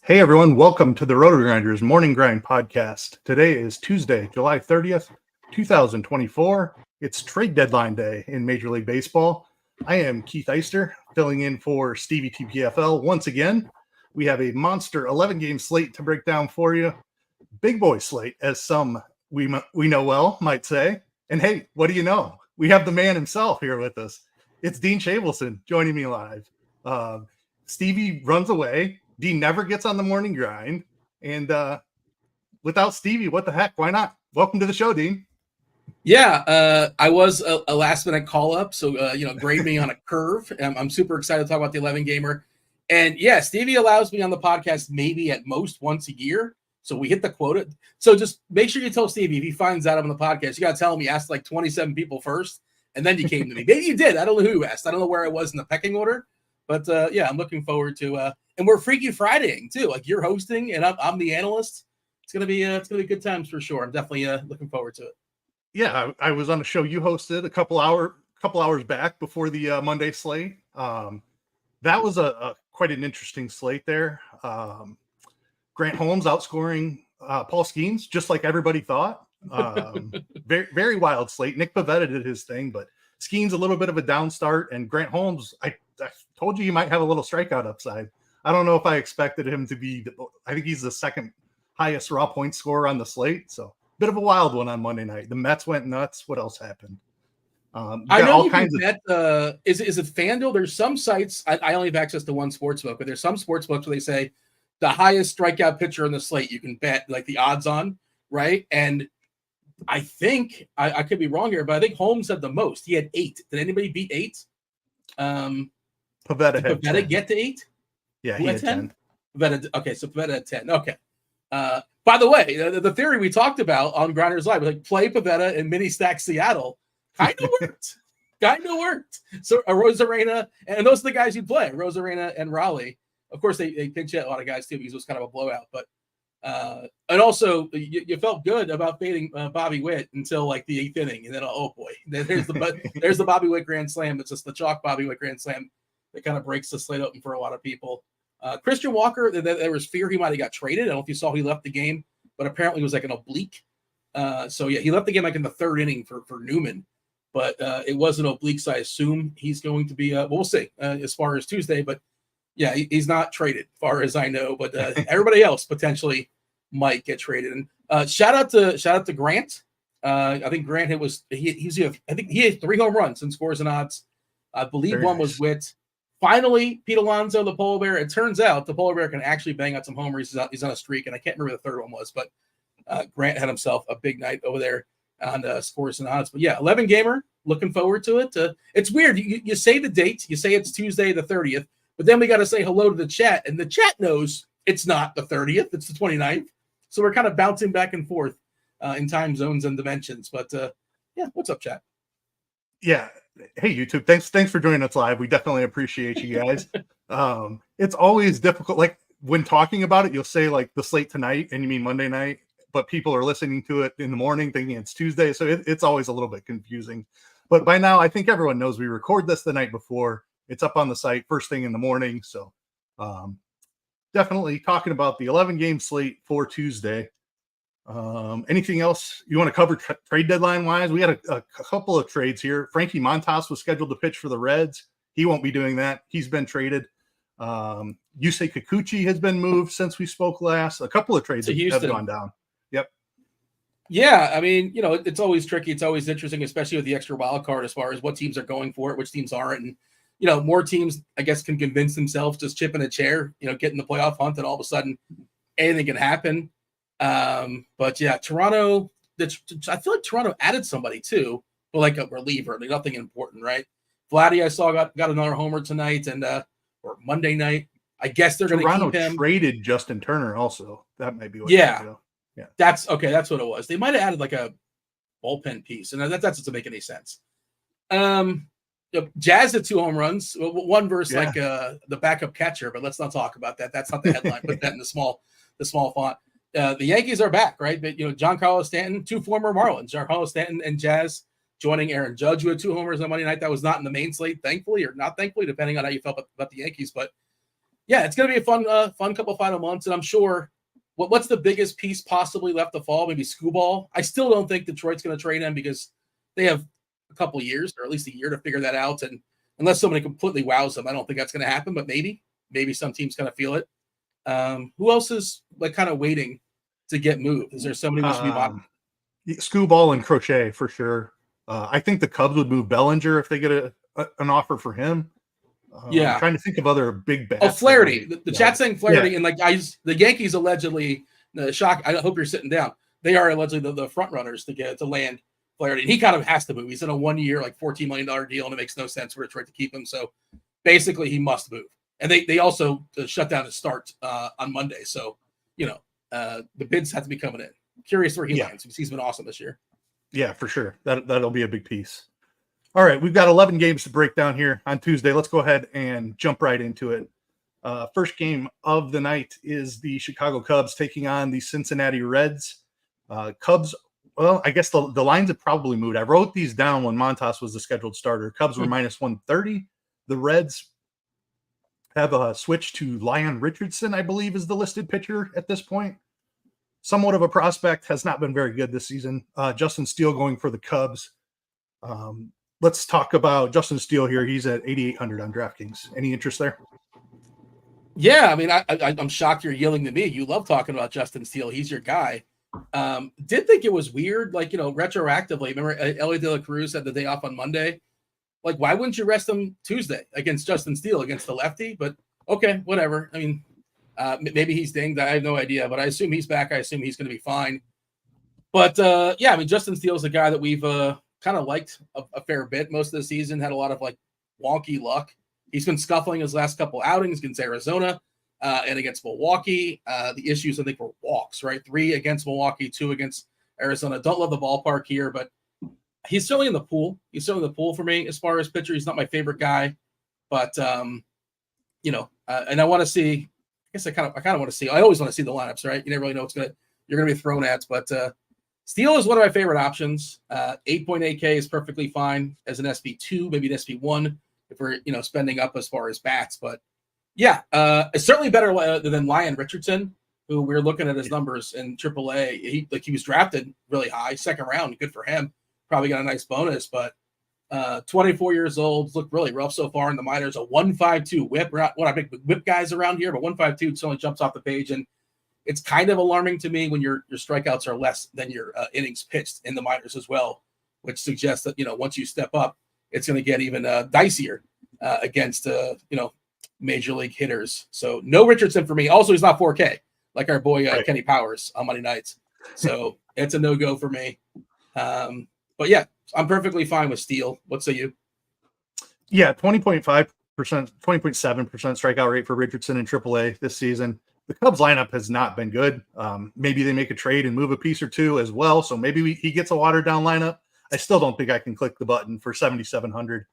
Hey everyone, welcome to the RotoGrinders Morning Grind Podcast. Today is Tuesday, July 30th, 2024. It's trade deadline day in Major League Baseball. I am Keith Eister, filling in for Stevie TPFL once again. We have a monster 11-game slate to break down for you. Big boy slate, as some we know well might say. And hey, what do you know? We have the man himself here with us. It's Dean Shabelson joining me live. Stevie runs away. Dean never gets on the morning grind. And without Stevie, what the heck? Why not? Welcome to the show, Dean. Yeah, I was a last-minute call-up, so, grade me on a curve. I'm super excited to talk about the 11-gamer. And, yeah, Stevie allows me on the podcast maybe at most once a year, so we hit the quota. So just make sure you tell Stevie if he finds out I'm on the podcast. You got to tell him he asked like 27 people first, and then you came to me. Maybe you did. I don't know who you asked. I don't know where I was in the pecking order. But, yeah, I'm looking forward to and we're Freaky Fridaying, too. Like, you're hosting, and I'm the analyst. It's gonna be good times for sure. I'm definitely looking forward to it. Yeah, I was on a show you hosted a couple hours back before the Monday slate. That was a quite an interesting slate there. Grant Holmes outscoring Paul Skeens, just like everybody thought. Very, very wild slate. Nick Pivetta did his thing, but Skeens a little bit of a down start, and Grant Holmes, I told you he might have a little strikeout upside. I don't know if I expected him to be. I think he's the second highest raw point scorer on the slate. So bit of a wild one on Monday night. The Mets went nuts. What else happened? I know all kinds of bet. Is it FanDuel? There's some sites. I only have access to one sportsbook, but there's some sportsbooks where they say the highest strikeout pitcher on the slate you can bet like the odds on, right? And I think I could be wrong here, but I think Holmes had the most. He had 8. Did anybody beat 8? Pivetta get to 8? Yeah, he had 10. Okay, so Pivetta had 10. Okay. By the way, the theory we talked about on Grinders Live, like play Pivetta in mini stack Seattle, kind of worked. So Rosarena, and those are the guys you play, Rosarena and Raleigh. Of course, they pinch hit a lot of guys too because it was kind of a blowout. But and also you felt good about fading Bobby Witt until like the 8th inning, and then oh boy, there's the Bobby Witt grand slam. It's just the chalk Bobby Witt grand slam that kind of breaks the slate open for a lot of people. Christian Walker, there was fear he might have got traded. I don't know if you saw he left the game, but apparently it was like an oblique. So yeah, he left the game like in the 3rd inning for Newman, but it was an oblique. So I assume he's going to be. We'll see as far as Tuesday, but yeah, he's not traded, far as I know. But everybody else potentially might get traded. And shout out to Grant. I think Grant I think he had 3 home runs in scores and odds. I believe Very one nice. was Witt. Finally, Pete Alonso, the polar bear. It turns out the polar bear can actually bang out some homers. He's on a streak, and I can't remember the 3rd one was, but Grant had himself a big night over there on scores and odds. But yeah, 11-gamer, looking forward to it. It's weird. You say the date, you say it's Tuesday the 30th, but then we got to say hello to the chat, and the chat knows it's not the 30th, it's the 29th. So we're kind of bouncing back and forth in time zones and dimensions. But yeah, what's up, chat? Yeah. Hey, YouTube. Thanks for joining us live. We definitely appreciate you guys. It's always difficult. Like when talking about it, you'll say like the slate tonight and you mean Monday night, but people are listening to it in the morning thinking it's Tuesday. So it's always a little bit confusing. But by now, I think everyone knows we record this the night before. It's up on the site first thing in the morning. So definitely talking about the 11-game slate for Tuesday. Anything else you want to cover trade deadline wise? We had a couple of trades here. Frankie Montas was scheduled to pitch for the Reds. He won't be doing that. He's been traded. Yusei Kikuchi has been moved since we spoke last. A couple of trades have gone down. Yep. Yeah, I mean, it's always tricky. It's always interesting, especially with the extra wild card as far as what teams are going for it, which teams aren't. And, more teams, I guess, can convince themselves just chipping a chair, get in the playoff hunt, and all of a sudden anything can happen. But yeah, Toronto, I feel like Toronto added somebody too, but like a reliever, like nothing important, right? Vladdy, I saw got another homer tonight and or Monday night. I guess they're going to keep him. Traded Justin Turner also. That might be what. Yeah. That's okay. That's what it was. They might have added like a bullpen piece, and that doesn't make any sense. Jazz had 2 home runs, one versus like the backup catcher, but let's not talk about that. That's not the headline. Put that in the small font. The Yankees are back, right? But Giancarlo Stanton, 2 former Marlins, Giancarlo Stanton and Jazz joining Aaron Judge, who had 2 homers on Monday night. That was not in the main slate, thankfully, or not thankfully, depending on how you felt about the Yankees. But yeah, it's going to be a fun couple final months, and I'm sure. What's the biggest piece possibly left to fall? Maybe Skubal. I still don't think Detroit's going to trade him because they have a couple years, or at least a year, to figure that out. And unless somebody completely wows them, I don't think that's going to happen. But maybe some teams kind of feel it. Who else is like kind of waiting to get moved? Is there somebody who should be bought? Skubal and Crochet for sure. I think the Cubs would move Bellinger if they get an offer for him. Yeah, I'm trying to think of other big bats. Oh, Flaherty. The chat's saying Flaherty, and like the Yankees allegedly. Shock. I hope you're sitting down. They are allegedly the front runners to land Flaherty, and he kind of has to move. He's in a 1 year, like $14 million deal, and it makes no sense for Detroit to keep him. So basically, he must move. And they also shut down his start on Monday. So the bids have to be coming in. Curious where he lands because he's been awesome this year. Yeah, for sure. That'll be a big piece. All right, we've got 11 games to break down here on Tuesday. Let's go ahead and jump right into it. First game of the night is the Chicago Cubs taking on the Cincinnati Reds. Cubs, well, I guess the lines have probably moved. I wrote these down when Montas was the scheduled starter. Cubs were minus 130. The Reds have a switch to Lyon Richardson, I believe, is the listed pitcher at this point. Somewhat of a prospect, has not been very good this season. Justin Steele going for the Cubs. Let's talk about Justin Steele here. He's at 8,800 on DraftKings. Any interest there? Yeah, I mean, I'm shocked you're yelling to me. You love talking about Justin Steele. He's your guy. Did think it was weird, like, retroactively. Remember, Ellie De La Cruz had the day off on Monday. Like, why wouldn't you rest him Tuesday against Justin Steele, against the lefty? But okay, whatever. I mean, maybe he's dinged. I have no idea, but I assume he's back. I assume he's going to be fine. But yeah, I mean, Justin Steele's a guy that we've kind of liked a fair bit most of the season. Had a lot of like wonky luck. He's been scuffling his last couple outings against Arizona and against Milwaukee. The issues, I think, were walks, right? 3 against Milwaukee, 2 against Arizona. Don't love the ballpark here, but he's certainly in the pool. He's certainly in the pool for me as far as pitcher. He's not my favorite guy, but and I want to see. I guess I kind of want to see. I always want to see the lineups, right? You never really know you're going to be thrown at, but Steele is one of my favorite options. 8.8K is perfectly fine as an SP2, maybe an SP1 if we're spending up as far as bats. But yeah, it's certainly better than Lyon Richardson, who we're looking at his numbers in AAA. He was drafted really high, second round. Good for him. Probably got a nice bonus, but 24 years old, looked really rough so far in the minors. A 1.52 whip. We're not big whip guys around here, but 1.52 suddenly jumps off the page, and it's kind of alarming to me when your strikeouts are less than your innings pitched in the minors as well, which suggests that once you step up, it's going to get even dicier against major league hitters. So no Richardson for me. Also, he's not 4K like our boy right. Kenny Powers on Monday nights. So it's a no-go for me. But yeah, I'm perfectly fine with Steele. What say you? Yeah, 20.5%, 20.7% strikeout rate for Richardson in AAA this season. The Cubs lineup has not been good. Maybe they make a trade and move a piece or two as well. So maybe he gets a watered down lineup. I still don't think I can click the button for 7,700.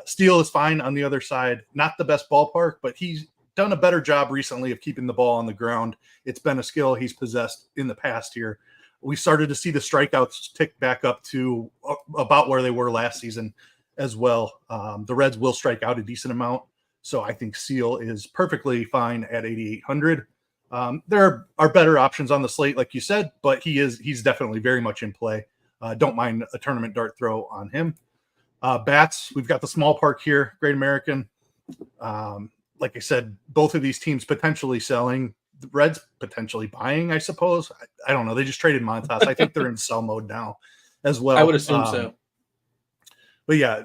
Steele is fine on the other side. Not the best ballpark, but he's done a better job recently of keeping the ball on the ground. It's been a skill he's possessed in the past here. We started to see the strikeouts tick back up to about where they were last season as well. The Reds will strike out a decent amount. So I think Steele is perfectly fine at 8,800. There are better options on the slate, like you said, but he's definitely very much in play. Don't mind a tournament dart throw on him. Bats, we've got the small park here, Great American. Like I said, both of these teams potentially selling. The Reds potentially buying, I suppose. I don't know. They just traded Montas. I think they're in sell mode now as well. I would assume so. But yeah,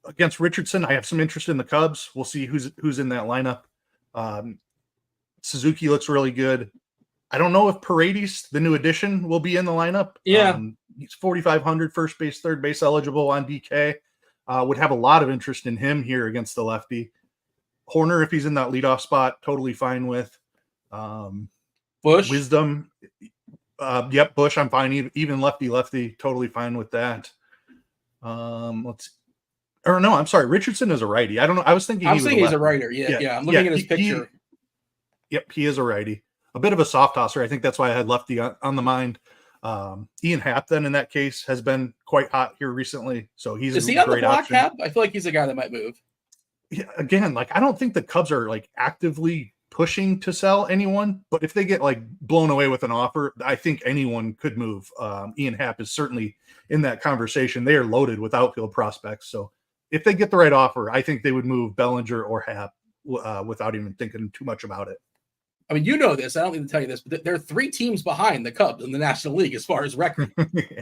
against Richardson, I have some interest in the Cubs. We'll see who's in that lineup. Suzuki looks really good. I don't know if Paredes, the new addition, will be in the lineup. Yeah. He's 4,500 first base, third base eligible on DK. Would have a lot of interest in him here against the lefty. Horner, if he's in that leadoff spot, totally fine with. Bush? Wisdom. Yep, Bush, I'm fine. Even lefty, totally fine with that. I'm sorry. Richardson is a righty. I don't know. I was thinking he's a writer. Yeah. I'm looking at his picture. Yep, he is a righty. A bit of a soft tosser. I think that's why I had lefty on the mind. Ian Happ, then, in that case, has been quite hot here recently. So he's is he on the block, Happ? I feel like he's a guy that might move. Yeah, again, like I don't think the Cubs are like actively pushing to sell anyone, but if they get like blown away with an offer, I think anyone could move. Ian Happ is certainly in that conversation. They are loaded with outfield prospects, so if they get the right offer, I think they would move Bellinger or Happ without even thinking too much about it. I mean, you know this. I don't need to tell you this, but there are 3 teams behind the Cubs in the National League as far as record.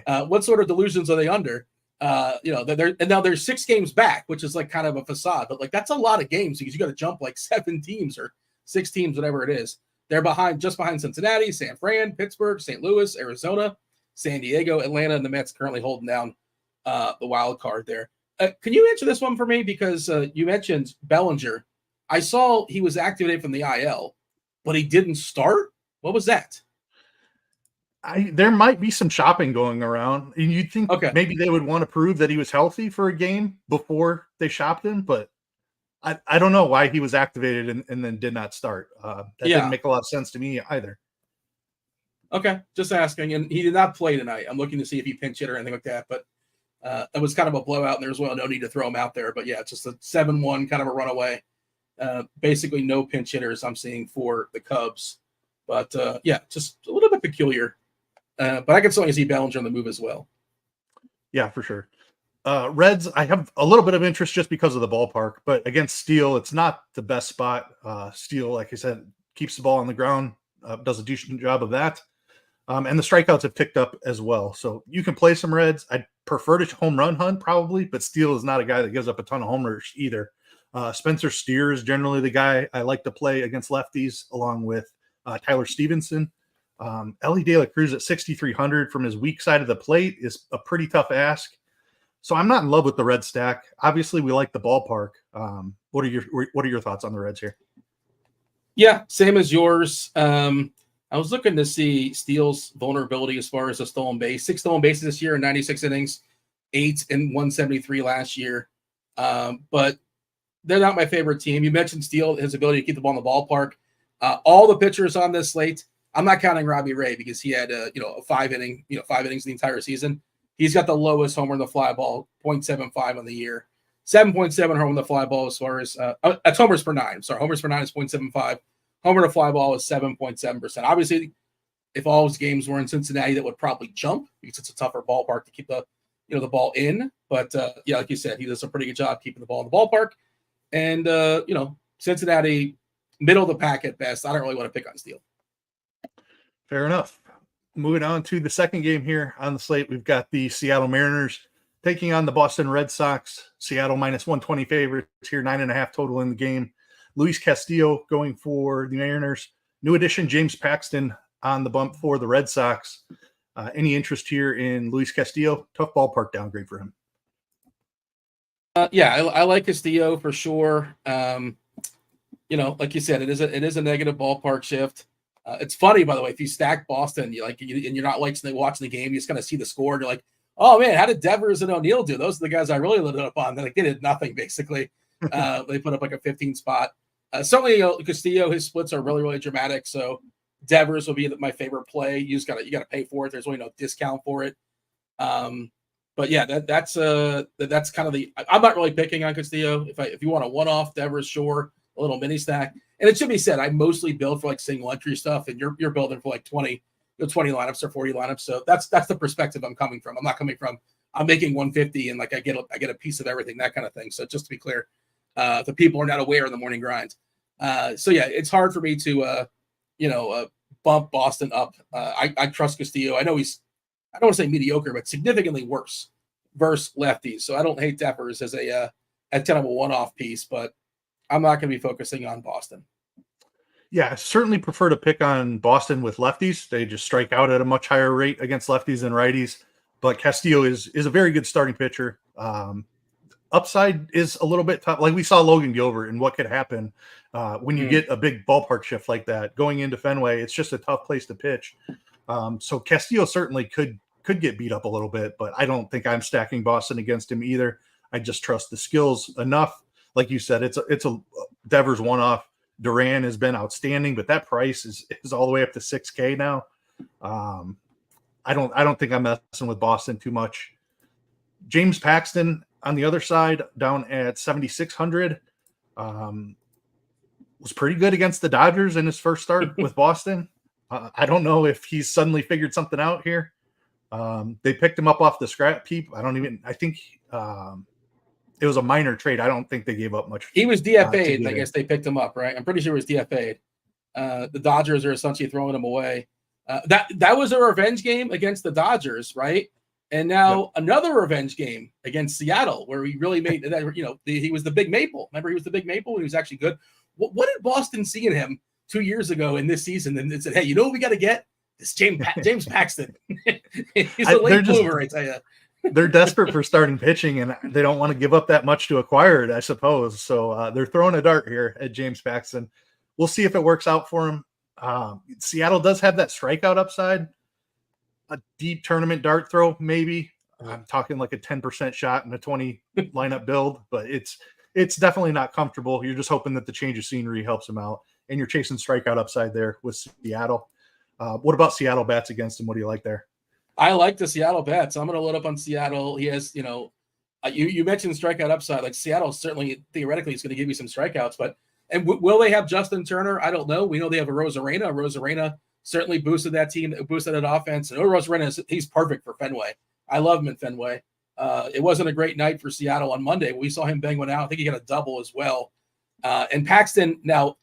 What sort of delusions are they under? And now they're 6 games back, which is like kind of a facade, but like that's a lot of games because you got to jump like 7 teams or 6 teams, whatever it is. They're just behind Cincinnati, San Fran, Pittsburgh, St. Louis, Arizona, San Diego, Atlanta, and the Mets currently holding down the wild card there. Can you answer this one for me? Because you mentioned Bellinger. I saw he was activated from the IL, but he didn't start. What was that? There might be some shopping going around. And you'd think Okay. maybe they would want to prove that he was healthy for a game before they shopped him, but I don't know why he was activated and then did not start. That didn't make a lot of sense to me either. Okay, just asking. And he did not play tonight. I'm looking to see if he pinch hit or anything like that, but it was kind of a blowout, and there's no need to throw him out there. But yeah, it's just a 7-1 kind of a runaway. Basically no pinch hitters I'm seeing for the Cubs. But yeah, just a little bit peculiar. But I can certainly see Bellinger on the move as well. Yeah, for sure. Reds, I have a little bit of interest just because of the ballpark, but against Steele, it's not the best spot. Steele, like I said, keeps the ball on the ground, does a decent job of that. And the strikeouts have ticked up as well. So you can play some Reds. I'd prefer to home run hunt probably, but Steele is not a guy that gives up a ton of homers either. Spencer Steer is generally the guy I like to play against lefties, along with Tyler Stevenson. Ellie De La Cruz at 6,300 from his weak side of the plate is a pretty tough ask. So I'm not in love with the Red stack. Obviously, we like the ballpark. What are your thoughts on the Reds here? Yeah, same as yours. I was looking to see Steele's vulnerability as far as a stolen base. 6 stolen bases this year in 96 innings, 8 in 173 last year. But they're not my favorite team. You mentioned Steele, his ability to keep the ball in the ballpark. All the pitchers on this slate, I'm not counting Robbie Ray because he had a 5 innings the entire season. He's got the lowest homer in the fly ball, 0.75 on the year. 7.7 homer in the fly ball as far as that's homers per 9. Sorry, homers per 9 is 0.75. Homer to fly ball is 7.7%. Obviously, if all his games were in Cincinnati, that would probably jump because it's a tougher ballpark to keep the ball in. But yeah, like you said, he does a pretty good job keeping the ball in the ballpark. And Cincinnati, middle of the pack at best. I don't really want to pick on Steele. Fair enough. Moving on to the second game here on the slate, we've got the Seattle Mariners taking on the Boston Red Sox. Seattle minus 120 favorites here, 9.5 total in the game. Luis Castillo going for the Mariners. New addition, James Paxton on the bump for the Red Sox. Any interest here in Luis Castillo? Tough ballpark downgrade for him. Yeah, I like Castillo for sure. Like you said, it is a negative ballpark shift. It's funny, by the way, if you stack Boston, and you're not watching the game, you just kind of see the score, and you're like, oh man, how did Devers and O'Neill do? Those are the guys I really loaded up on. They did nothing basically. They put up like a 15 spot. Certainly, Castillo, his splits are really, really dramatic. So Devers will be my favorite play. You gotta pay for it. There's really no discount for it. But yeah, that's kind of the. I'm not really picking on Castillo. If you want a one-off Devers, sure, a little mini stack. And it should be said, I mostly build for like single entry stuff, and you're building for like 20 lineups or 40 lineups. So that's the perspective I'm coming from. I'm not coming from I'm making 150 and like I get a piece of everything, that kind of thing. So just to be clear, the people are not aware of the morning grind. So yeah, it's hard for me to bump Boston up. I trust Castillo. I know I don't want to say mediocre, but significantly worse versus lefties. So I don't hate Devers as a kind of a one-off piece, but I'm not going to be focusing on Boston. Yeah, I certainly prefer to pick on Boston with lefties. They just strike out at a much higher rate against lefties than righties. But Castillo is a very good starting pitcher. Upside is a little bit tough. Like we saw Logan Gilbert and what could happen when you get a big ballpark shift like that. Going into Fenway, it's just a tough place to pitch. So Castillo certainly could get beat up a little bit, but I don't think I'm stacking Boston against him either. I just trust the skills enough. Like you said, it's a Devers one-off. Duran has been outstanding, but that price is all the way up to $6K now. I don't think I'm messing with Boston too much. James Paxton on the other side down at 7,600. Was pretty good against the Dodgers in his first start with Boston. I don't know if he's suddenly figured something out here. They picked him up off the scrap heap. I think it was a minor trade. I don't think they gave up much. He was DFA'd, and I guess they picked him up, right? I'm pretty sure he was DFA'd. The Dodgers are essentially throwing him away. That was a revenge game against the Dodgers, right? And now another revenge game against Seattle, where he really made that. He was the big maple. Remember, he was the big maple when he was actually good. What did Boston see in him 2 years ago in this season? And they said, hey, you know what we got to get? This James Paxton. He's a late bloomer, I tell you. They're desperate for starting pitching, and they don't want to give up that much to acquire it, I suppose. So they're throwing a dart here at James Paxton. We'll see if it works out for him. Seattle does have that strikeout upside. A deep tournament dart throw, maybe. I'm talking like a 10% shot in a 20 lineup build, but it's definitely not comfortable. You're just hoping that the change of scenery helps him out, and you're chasing strikeout upside there with Seattle. What about Seattle bats against him? What do you like there? I like the Seattle bats. I'm going to load up on Seattle. He has, you mentioned strikeout upside. Like Seattle certainly theoretically is going to give you some strikeouts, but will they have Justin Turner? I don't know. We know they have a Rosarena. Rosarena certainly boosted that team, boosted that offense. And Rosarena, he's perfect for Fenway. I love him in Fenway. It wasn't a great night for Seattle on Monday. We saw him bang one out. I think he got a double as well. And Paxton, now,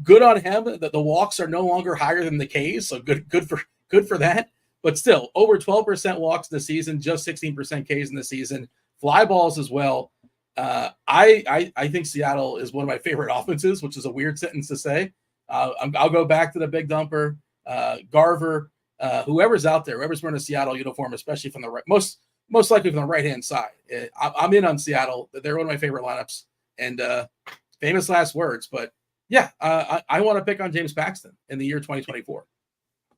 good on him. The walks are no longer higher than the Ks, so good for that. But still, over 12% walks in the season, just 16% Ks in the season. Fly balls as well. I think Seattle is one of my favorite offenses, which is a weird sentence to say. I'll go back to the big dumper, Garver, whoever's out there, whoever's wearing a Seattle uniform, especially from the right, most likely from the right-hand side. I'm in on Seattle. They're one of my favorite lineups. And famous last words. But, yeah, I want to pick on James Paxton in the year 2024.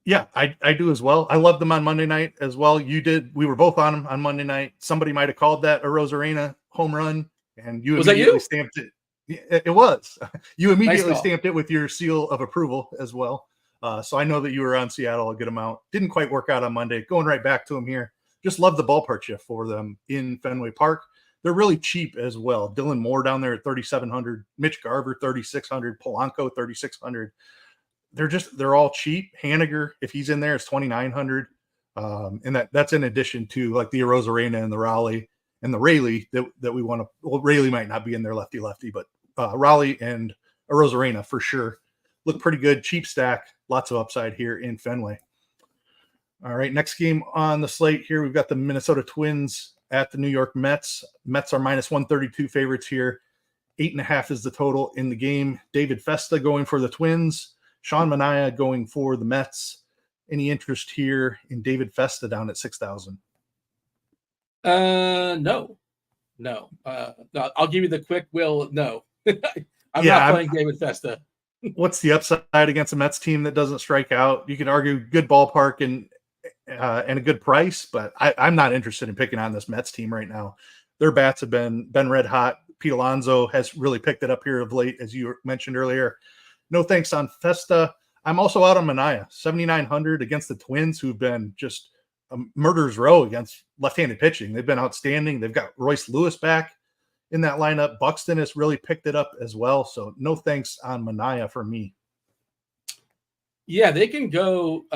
Yeah, I do as well. I loved them on Monday night as well. You did. We were both on them on Monday night. Somebody might have called that a Rosarena home run, and you immediately stamped it. It was. You immediately stamped it with your seal of approval as well. So I know that you were on Seattle a good amount. Didn't quite work out on Monday. Going right back to them here. Just love the ballpark shift for them in Fenway Park. They're really cheap as well. Dylan Moore down there at 3,700. Mitch Garver 3,600. Polanco 3,600. They're all cheap. Haniger, if he's in there, is 2,900. And that's in addition to like the Rosarena and the Raleigh and the Rayleigh that we want to. Well, Rayleigh might not be in there lefty, but Raleigh and Rosarena for sure look pretty good. Cheap stack, lots of upside here in Fenway. All right, next game on the slate here, we've got the Minnesota Twins at the New York Mets. Mets are minus 132 favorites here. 8.5 is the total in the game. David Festa going for the Twins. Sean Manaea going for the Mets. Any interest here in David Festa down at 6,000? No. I'll give you the quick will. No, I'm not playing David Festa. What's the upside against a Mets team that doesn't strike out? You can argue good ballpark and a good price, but I'm not interested in picking on this Mets team right now. Their bats have been red hot. Pete Alonso has really picked it up here of late, as you mentioned earlier. No thanks on Festa. I'm also out on Manaea, 7,900 against the Twins, who've been just a murderer's row against left-handed pitching. They've been outstanding. They've got Royce Lewis back in that lineup. Buxton has really picked it up as well. So no thanks on Manaea for me. Yeah, they can go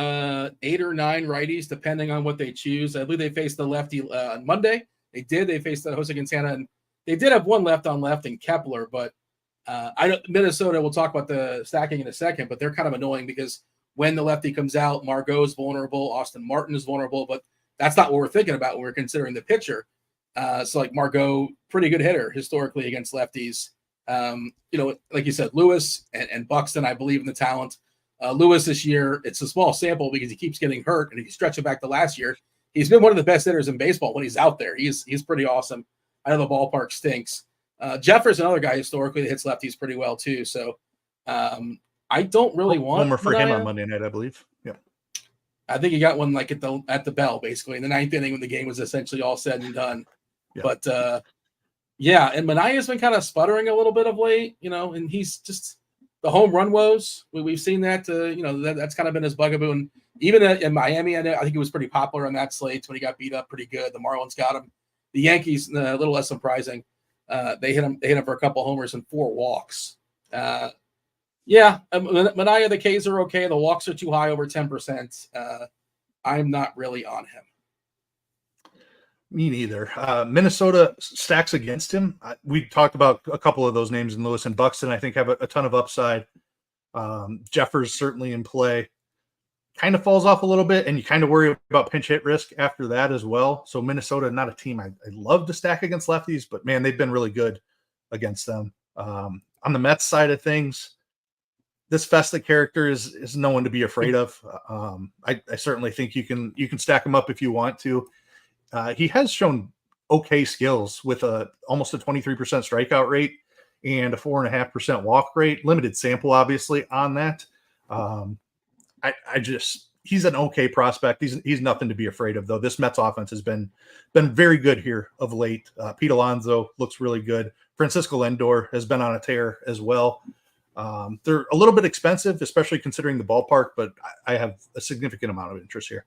8 or 9 righties depending on what they choose. I believe they faced the lefty on Monday. They faced the Jose Quintana, and they did have one left on left in Kepler, but Minnesota, we'll talk about the stacking in a second, but they're kind of annoying because when the lefty comes out, Margot's vulnerable, Austin Martin is vulnerable, but that's not what we're thinking about when we're considering the pitcher. So like Margot, pretty good hitter historically against lefties. Like you said, Lewis and Buxton, I believe in the talent. Lewis this year, it's a small sample because he keeps getting hurt, and if you stretch it back to last year, he's been one of the best hitters in baseball when he's out there. He's pretty awesome. I know the ballpark stinks. Jeffers, another guy historically that hits lefties pretty well too. So I don't really want homer for him on Monday night, I believe. Yeah, I think he got one like at the bell, basically in the 9th inning when the game was essentially all said and done. Yeah. But and Manaea's been kind of sputtering a little bit of late, and he's just the home run woes. We've seen that. That's kind of been his bugaboo. And even in Miami, I think he was pretty popular on that slate when he got beat up pretty good. The Marlins got him. The Yankees, a little less surprising. They hit him for a couple homers and 4 walks. Manaea, the Ks are okay. The walks are too high, over 10%. I'm not really on him. Me neither. Minnesota stacks against him. We talked about a couple of those names in Lewis and Buxton. I think have a ton of upside. Jeffers certainly in play. Kind of falls off a little bit, and you kind of worry about pinch hit risk after that as well. So Minnesota, not a team I love to stack against lefties, but man, they've been really good against them. On the Mets side of things, this Festa character is no one to be afraid of. I certainly think you can stack him up if you want to. He has shown okay skills with almost a 23% strikeout rate and a 4.5% walk rate. Limited sample, obviously, on that. He's an okay prospect. He's nothing to be afraid of, though. This Mets offense has been very good here of late. Pete Alonso looks really good. Francisco Lindor has been on a tear as well. They're a little bit expensive, especially considering the ballpark, but I have a significant amount of interest here.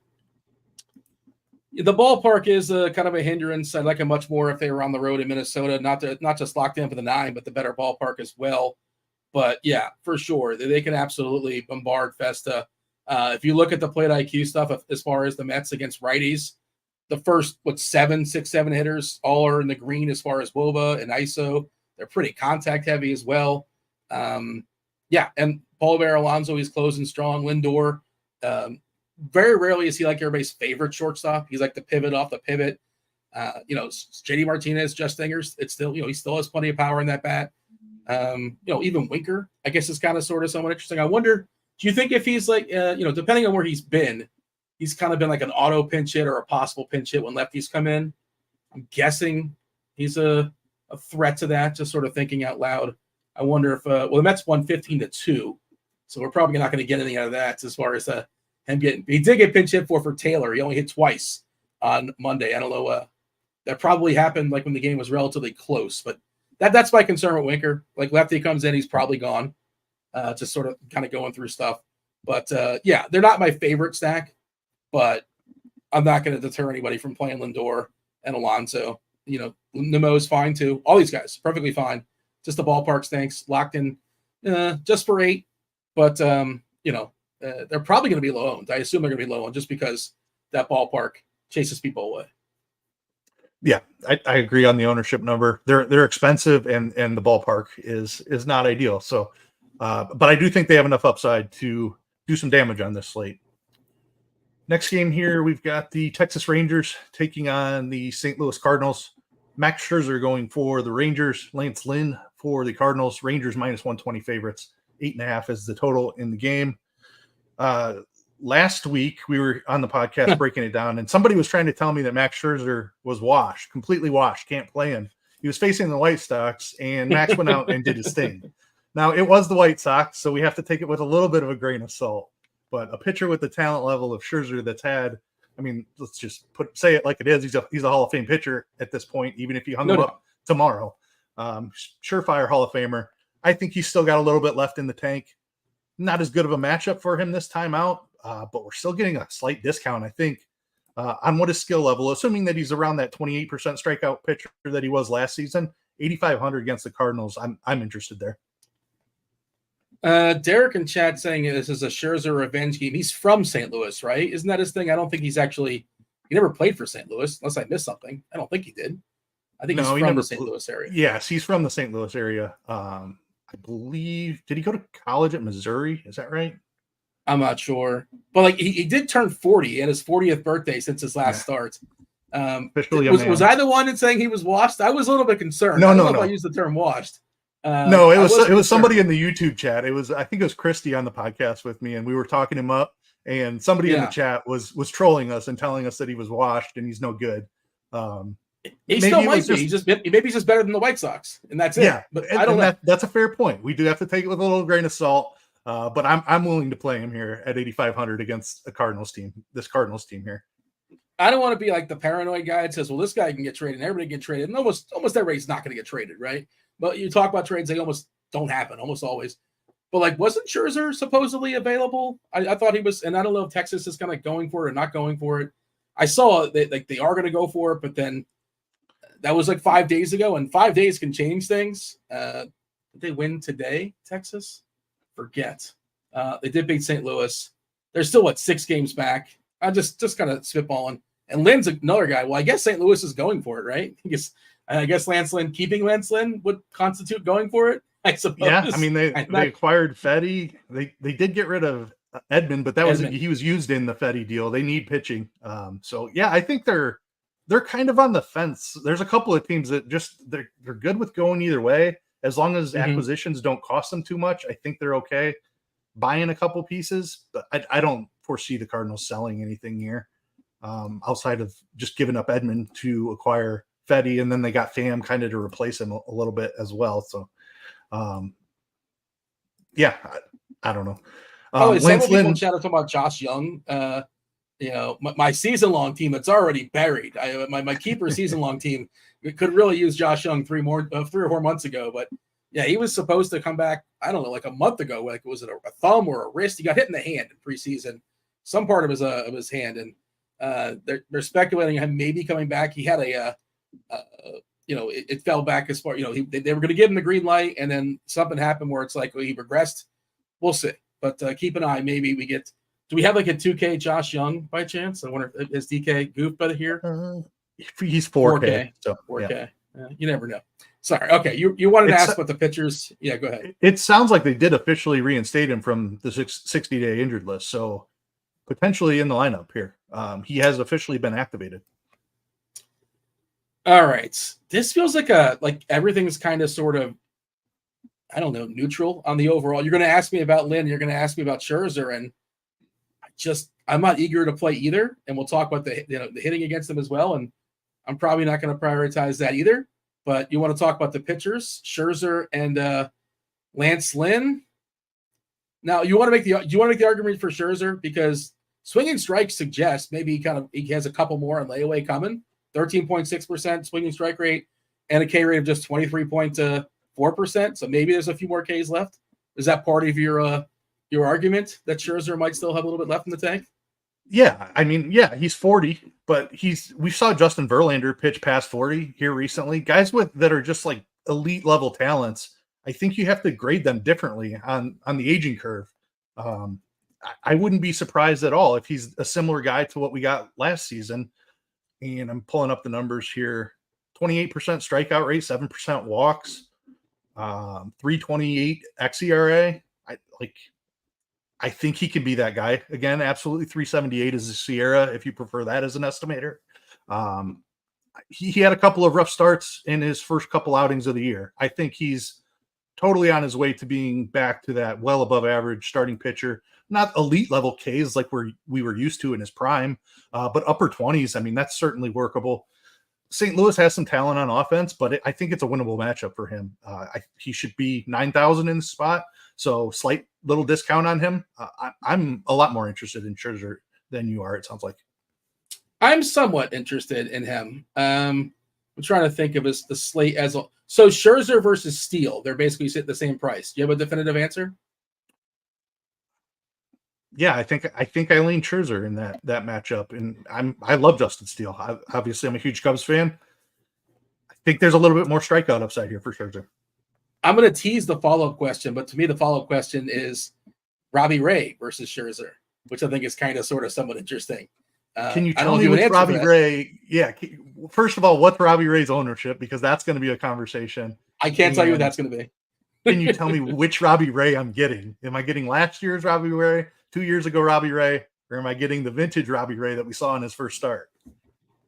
The ballpark is kind of a hindrance. I'd like it much more if they were on the road in Minnesota, not just locked in for the 9, but the better ballpark as well. But yeah, for sure, they can absolutely bombard Festa. If you look at the plate IQ stuff, as far as the Mets against righties, the first 6-7 hitters all are in the green as far as WOBA and ISO. They're pretty contact heavy as well. And Paul Bear Alonso, he's closing strong. Lindor, very rarely is he like everybody's favorite shortstop. He's like the pivot off the pivot. JD Martinez, Just Stingers, it's still, he still has plenty of power in that bat. Even Winker, I guess, is kind of sort of somewhat interesting. I wonder, do you think if he's like, depending on where he's kind of been like an auto pinch hit or a possible pinch hit when lefties come in? I'm guessing he's a threat to that, just sort of thinking out loud. I wonder if, the Mets won 15-2, so we're probably not going to get anything out of that as far as him getting. He did get pinch hit for Taylor. He only hit twice on Monday. I don't know. That probably happened like when the game was relatively close, but that's my concern with Winker. Like lefty comes in, he's probably gone. Just sort of kind of going through stuff. But they're not my favorite stack, but I'm not going to deter anybody from playing Lindor and Alonso. Nemo's fine too. All these guys, perfectly fine. Just the ballpark stinks. Locked in just for 8. But, they're probably going to be low owned. I assume they're going to be low owned just because that ballpark chases people away. Yeah, I agree on the ownership number. They're expensive and the ballpark is not ideal. So, but I do think they have enough upside to do some damage on this slate. Next game here, we've got the Texas Rangers taking on the St. Louis Cardinals. Max Scherzer going for the Rangers. Lance Lynn for the Cardinals. Rangers -120 favorites. 8.5 is the total in the game. Last week, we were on the podcast breaking it down, and somebody was trying to tell me that Max Scherzer was washed, completely washed, can't play him. He was facing the White Sox, and Max went out and did his thing. Now, it was the White Sox, so we have to take it with a little bit of a grain of salt. But a pitcher with the talent level of Scherzer that's had, I mean, let's just say it like it is. He's a Hall of Fame pitcher at this point, even if you hung him up tomorrow. Surefire Hall of Famer. I think he's still got a little bit left in the tank. Not as good of a matchup for him this time out, but we're still getting a slight discount, I think, on what his skill level, assuming that he's around that 28% strikeout pitcher that he was last season. 8,500 against the Cardinals. I'm interested there. Derek in chat saying this is a Scherzer revenge game. He's from St. Louis, right? Isn't that his thing? I don't think he never played for St. Louis, unless I missed something. I don't think he did. I think he's from the St. Louis area. Yes, he's from the St. Louis area. I believe, did he go to college at Missouri? Is that right? I'm not sure. But he did turn 40 and his 40th birthday since his last start. Was I the one that's saying he was washed? I was a little bit concerned. I don't know if I used the term washed. No, it was somebody in the YouTube chat. I think it was Christy on the podcast with me, and we were talking him up, and somebody in the chat was trolling us and telling us that he was washed and he's no good. He still might be. Maybe he's just better than the White Sox, and that's it. Yeah, but I don't know. That's a fair point. We do have to take it with a little grain of salt. But I'm willing to play him here at 8,500 against the Cardinals team. This Cardinals team here. I don't want to be like the paranoid guy that says, "Well, this guy can get traded, and everybody can get traded." And almost everybody's not going to get traded, right? But you talk about trades, they almost don't happen, almost always. But wasn't Scherzer supposedly available? I thought he was, and I don't know if Texas is kind of going for it or not going for it. I saw that they are going to go for it, but then that was like 5 days ago, and 5 days can change things. Did they win today, Texas? Forget. They did beat St. Louis. They're still, 6 games back? I'm just kind of spitballing. And Lynn's another guy. Well, I guess St. Louis is going for it, right? I guess Lance Lynn, keeping Lance Lynn would constitute going for it, I suppose. Yeah, I mean, they acquired Fetty. They did get rid of Edmund, but he was used in the Fetty deal. They need pitching. So yeah, I think they're kind of on the fence. There's a couple of teams that they're good with going either way, as long as acquisitions don't cost them too much. I think they're okay buying a couple pieces, but I don't foresee the Cardinals selling anything here, outside of just giving up Edmund to acquire Fetty, and then they got Pham kind of to replace him a little bit as well. So, yeah, I don't know. Several people chatted about Josh Young. My season-long team, it's already buried. My keeper season-long team could really use Josh Young 3 or 4 months ago, but yeah, he was supposed to come back, I don't know, like a month ago. Like, was it a thumb or a wrist? He got hit in the hand in preseason, some part of his hand, and they're speculating him maybe coming back. He had it fell back as far, they were going to give him the green light, and then something happened where it's like, well, he regressed. We'll see, but keep an eye. Maybe do we have like a 2K Josh Young by chance? I wonder if is DK Goof by here? He's 4K. So 4K. Yeah. You never know. Sorry. Okay. You wanted to ask about the pitchers. Yeah, go ahead. It sounds like they did officially reinstate him from the 60-day injured list. So potentially in the lineup here. He has officially been activated. All right. This feels like everything's kind of sort of, I don't know, neutral on the overall. You're going to ask me about Lynn. You're going to ask me about Scherzer, and I'm not eager to play either. And we'll talk about the hitting against them as well. And I'm probably not going to prioritize that either. But you want to talk about the pitchers, Scherzer and Lance Lynn. Now, you want to make the argument for Scherzer because swinging strikes suggest maybe he has a couple more on layaway coming. 13.6% swinging strike rate and a K rate of just 23.4%. So maybe there's a few more Ks left. Is that part of your argument that Scherzer might still have a little bit left in the tank? Yeah, I mean, yeah, he's 40, but we saw Justin Verlander pitch past 40 here recently. Guys that are just like elite level talents, I think you have to grade them differently on the aging curve. I wouldn't be surprised at all if he's a similar guy to what we got last season. And I'm pulling up the numbers here: 28% strikeout rate, 7% walks, 3.28 xERA. I think he can be that guy again. Absolutely. 3.78 is the Sierra, if you prefer that as an estimator. He had a couple of rough starts in his first couple outings of the year. I think he's totally on his way to being back to that well above average starting pitcher. Not elite level Ks like we were used to in his prime, but upper 20s. I mean, that's certainly workable. St. Louis has some talent on offense, but I think it's a winnable matchup for him. He should be 9,000 in the spot, so slight little discount on him. I'm a lot more interested in Scherzer than you are, it sounds like. I'm somewhat interested in him. I'm trying to think of the slate as a. So Scherzer versus Steele, they're basically at the same price. Do you have a definitive answer? Yeah, I think I lean Scherzer in that matchup, and I love Justin Steele. Obviously, I'm a huge Cubs fan. I think there's a little bit more strikeout upside here for Scherzer. I'm going to tease the follow-up question, but to me, the follow-up question is Robbie Ray versus Scherzer, which I think is kind of sort of somewhat interesting. Can you tell me which Robbie Ray? Yeah. First of all, what's Robbie Ray's ownership? Because that's going to be a conversation. I can't tell you what that's going to be. Can you tell me which Robbie Ray I'm getting? Am I getting last year's Robbie Ray, 2 years ago Robbie Ray, or am I getting the vintage Robbie Ray that we saw in his first start?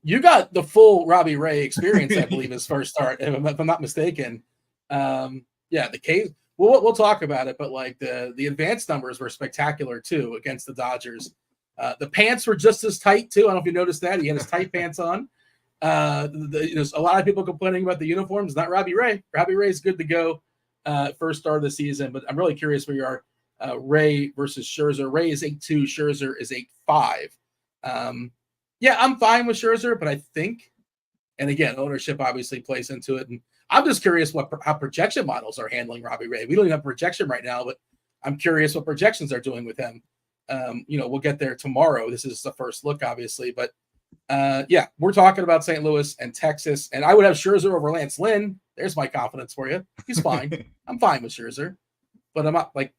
You got the full Robbie Ray experience, I believe, his first start, if I'm not mistaken. Yeah, the case. We'll talk about it, but like the advanced numbers were spectacular too against the Dodgers. The pants were just as tight too. I don't know if you noticed that. He had his tight pants on. There's a lot of people complaining about the uniforms. Not Robbie Ray. Robbie Ray is good to go first start of the season, but I'm really curious where you are. Ray versus Scherzer. Ray is 8.2. Scherzer is 8.5. Yeah, I'm fine with Scherzer, but I think, and again, ownership obviously plays into it. And I'm just curious how projection models are handling Robbie Ray. We don't even have projection right now, but I'm curious what projections are doing with him. We'll get there tomorrow. This is the first look, obviously, but Yeah, we're talking about St. Louis and Texas, and I would have Scherzer over Lance Lynn. There's my confidence for you. He's fine. I'm fine with Scherzer, but I'm not like,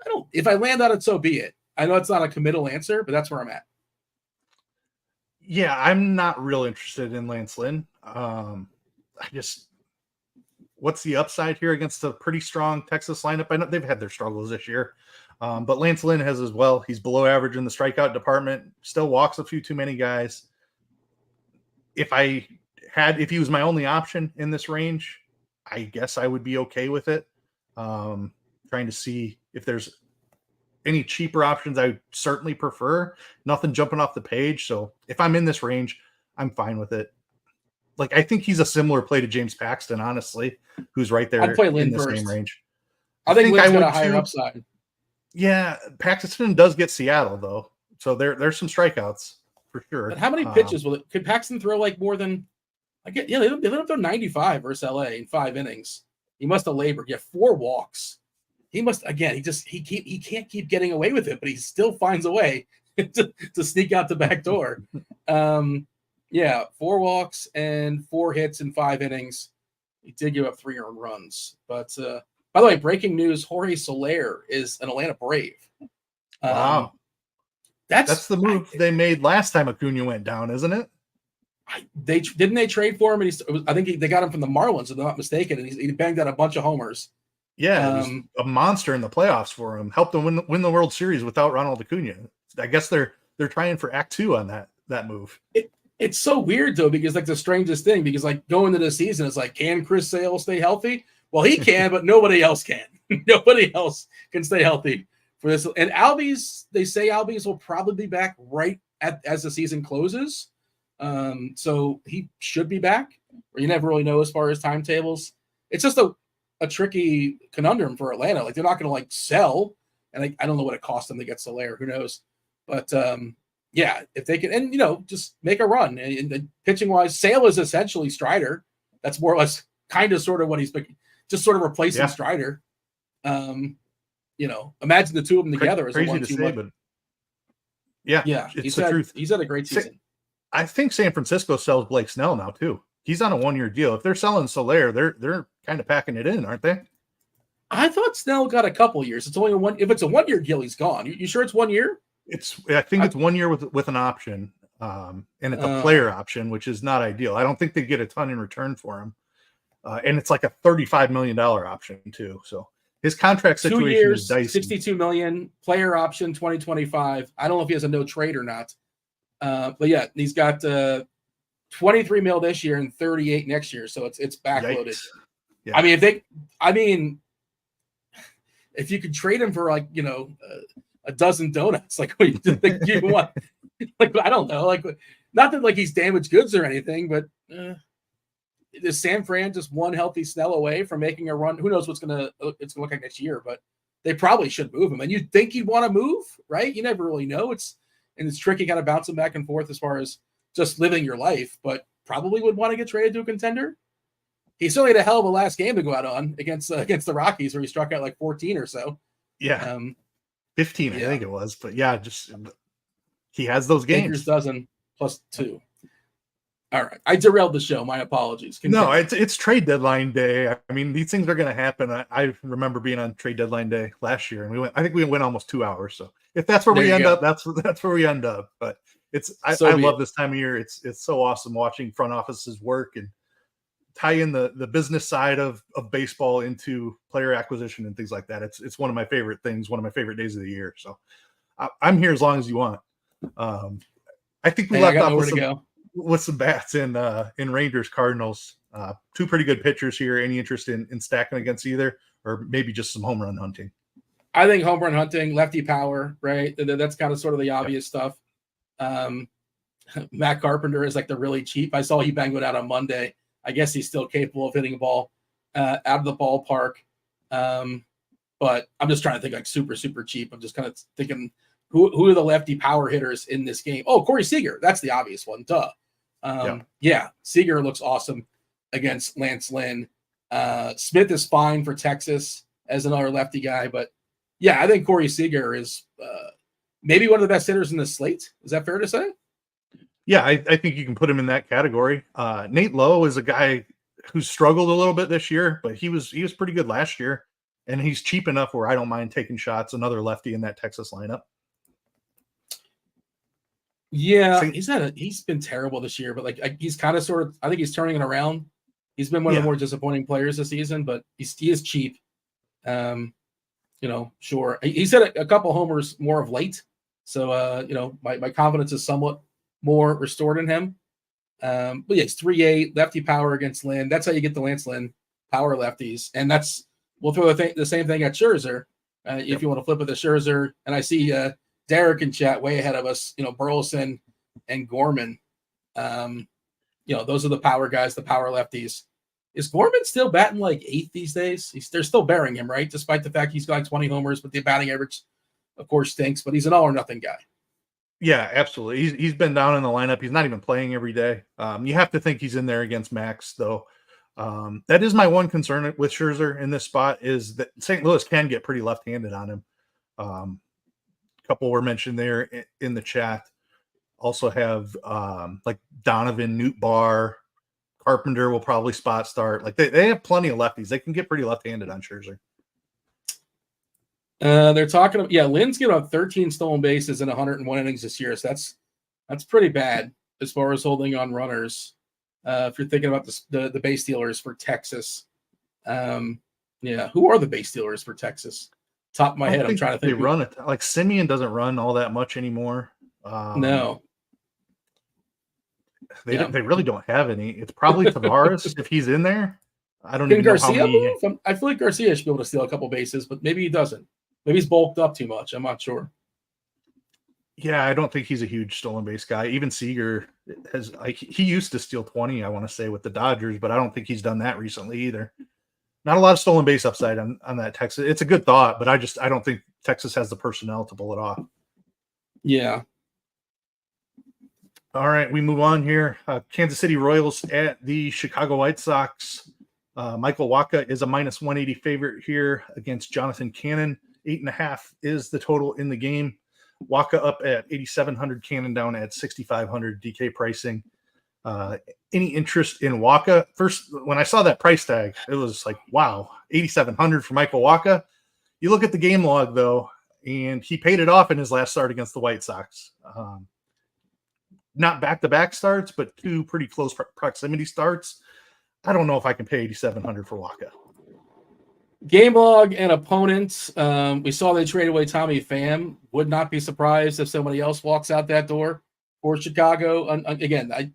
I don't, if I land on it, so be it. I know it's not a committal answer, but that's where I'm at. Yeah, I'm not real interested in Lance Lynn. What's the upside here against a pretty strong Texas lineup? I know they've had their struggles this year, but Lance Lynn has as well. He's below average in the strikeout department, still walks a few too many guys. If he was my only option in this range, I guess I would be okay with it. Trying to see if there's any cheaper options. I certainly prefer. Nothing jumping off the page. So if I'm in this range, I'm fine with it. Like, I think he's a similar play to James Paxton, honestly, who's right there I'd play Lynn in the first. same range. I think Lynn's got a higher upside. Yeah, Paxton does get Seattle, though. So there's some strikeouts for sure. But how many pitches will it? Could Paxton throw like more than? They let him throw 95 versus LA in 5 innings. He must have labored. Yeah, 4 walks. He must again. He can't keep getting away with it, but he still finds a way to sneak out the back door. Yeah, 4 walks and 4 hits in 5 innings. He did give up 3 earned runs. But by the way, breaking news: Jorge Soler is an Atlanta Brave. Wow, that's the move they made last time Acuna went down, isn't it? They trade for him, and I think they got him from the Marlins, if I'm not mistaken, and he banged out a bunch of homers. Yeah, it was a monster in the playoffs for him. Helped them win the World Series without Ronald Acuna. I guess they're trying for Act 2 on that move. It's so weird though, because like the strangest thing, because like going into the season, it's like, can Chris Sale stay healthy? Well, he can, but nobody else can. Nobody else can stay healthy for this. And they say Albies will probably be back right as the season closes. So he should be back, or you never really know as far as timetables. It's just a tricky conundrum for Atlanta. Like, they're not going to like sell, and I don't know what it cost them to get Soler. Who knows? But yeah, if they can, and just make a run. And pitching wise, Sale is essentially Strider. That's more or less kind of sort of what he's just sort of replacing Strider. Imagine the two of them together as a 1-2 but yeah, it's the truth. He's had a great season. I think San Francisco sells Blake Snell now too. He's on a 1-year deal. If they're selling Soler, they're kind of packing it in, aren't they? I thought Snell got a couple years. It's only if it's a 1-year deal, he's gone. You sure it's 1 year? I think it's 1 year with an option, and it's a player option, which is not ideal. I don't think they get a ton in return for him, and it's like a $35 million option too. So his contract situation 2 years, is dicey. $62 million, player option 2025. I don't know if he has a no trade or not, but yeah, he's got 23 mil this year and 38 next year. So it's backloaded. Yeah. I mean, if you could trade him for like a dozen donuts, like what you want, like I don't know, like not that like he's damaged goods or anything, but is San Fran just one healthy Snell away from making a run? Who knows it's gonna look like next year, but they probably should move him. And you'd think he'd want to move, right? You never really know. It's tricky kind of bouncing back and forth as far as just living your life, but probably would want to get traded to a contender. He certainly had a hell of a last game to go out on against the Rockies, where he struck out like 14 or so. Yeah. 15, I think it was, but yeah, just he has those games. Baker's dozen plus 2. All right, I derailed the show. My apologies. Continue. No, it's trade deadline day. I mean, these things are going to happen. I remember being on trade deadline day last year, and I think we went almost 2 hours. So if that's where we end up, that's where we end up. But I love this time of year. It's so awesome watching front offices work and tie in the business side of baseball into player acquisition and things like that. It's one of my favorite things, one of my favorite days of the year. So I'm here as long as you want. I think we left off with some bats in Rangers Cardinals. 2 pretty good pitchers here. Any interest in stacking against either, or maybe just some home run hunting? I think home run hunting, lefty power, right? That's kind of sort of the obvious stuff. Matt Carpenter is like the really cheap. I saw he banged it out on Monday. I guess he's still capable of hitting a ball out of the ballpark. But I'm just trying to think like super, super cheap. I'm just kind of thinking who are the lefty power hitters in this game? Oh, Corey Seager. That's the obvious one. Duh. Yeah, Seager looks awesome against Lance Lynn. Smith is fine for Texas as another lefty guy. But yeah, I think Corey Seager is maybe one of the best hitters in the slate. Is that fair to say? Yeah, I think you can put him in that category. Nate Lowe is a guy who's struggled a little bit this year, but he was pretty good last year, and he's cheap enough where I don't mind taking shots. Another lefty in that Texas lineup. Yeah, he's been terrible this year, but like he's kind of sort of, I think he's turning it around. He's been one of the more disappointing players this season, but he is cheap. Sure. He's hit a couple homers more of late. So, my confidence is somewhat more restored in him. But yeah, it's 3-8 lefty power against Lynn. That's how you get the Lance Lynn power lefties. And we'll throw the same thing at Scherzer. If you want to flip it to Scherzer. And I see Derek in chat way ahead of us, Burleson and Gorman. Those are the power guys, the power lefties. Is Gorman still batting like 8th these days? They're still bearing him, right? Despite the fact he's got like 20 homers, but the batting average, of course, stinks. But he's an all or nothing guy. Yeah, absolutely. He's been down in the lineup. He's not even playing every day. You have to think he's in there against Max, though. That is my one concern with Scherzer in this spot is that St. Louis can get pretty left-handed on him. A couple were mentioned there in the chat. Also have like Donovan, Newt Barr, Carpenter will probably spot start. Like they have plenty of lefties. They can get pretty left-handed on Scherzer. They're talking about, Lynn's given up 13 stolen bases in 101 innings this year. So that's pretty bad as far as holding on runners. If you're thinking about the base stealers for Texas. Who are the base stealers for Texas? Top of my head, I'm trying to think. They run it. Like Simeon doesn't run all that much anymore. No. They really don't have any. It's probably Tavares if he's in there. I don't even know Garcia how many. I feel like Garcia should be able to steal a couple bases, but maybe he doesn't. Maybe he's bulked up too much. I'm not sure. Yeah, I don't think he's a huge stolen base guy. Even Seager he used to steal 20, I want to say, with the Dodgers, but I don't think he's done that recently either. Not a lot of stolen base upside on that Texas. It's a good thought, but I don't think Texas has the personnel to pull it off. Yeah. All right, we move on here. Kansas City Royals at the Chicago White Sox. Michael Wacha is a -180 favorite here against Jonathan Cannon. 8.5 is the total in the game. Wacha up at 8,700, Cannon down at 6,500 DK pricing. Any interest in Wacha? First, when I saw that price tag, it was like, wow, 8,700 for Michael Wacha. You look at the game log, though, and he paid it off in his last start against the White Sox. Not back-to-back starts, but two pretty close proximity starts. I don't know if I can pay 8,700 for Wacha. Game log and opponents. We saw they traded away Tommy Pham. Would not be surprised if somebody else walks out that door for Chicago. Again, I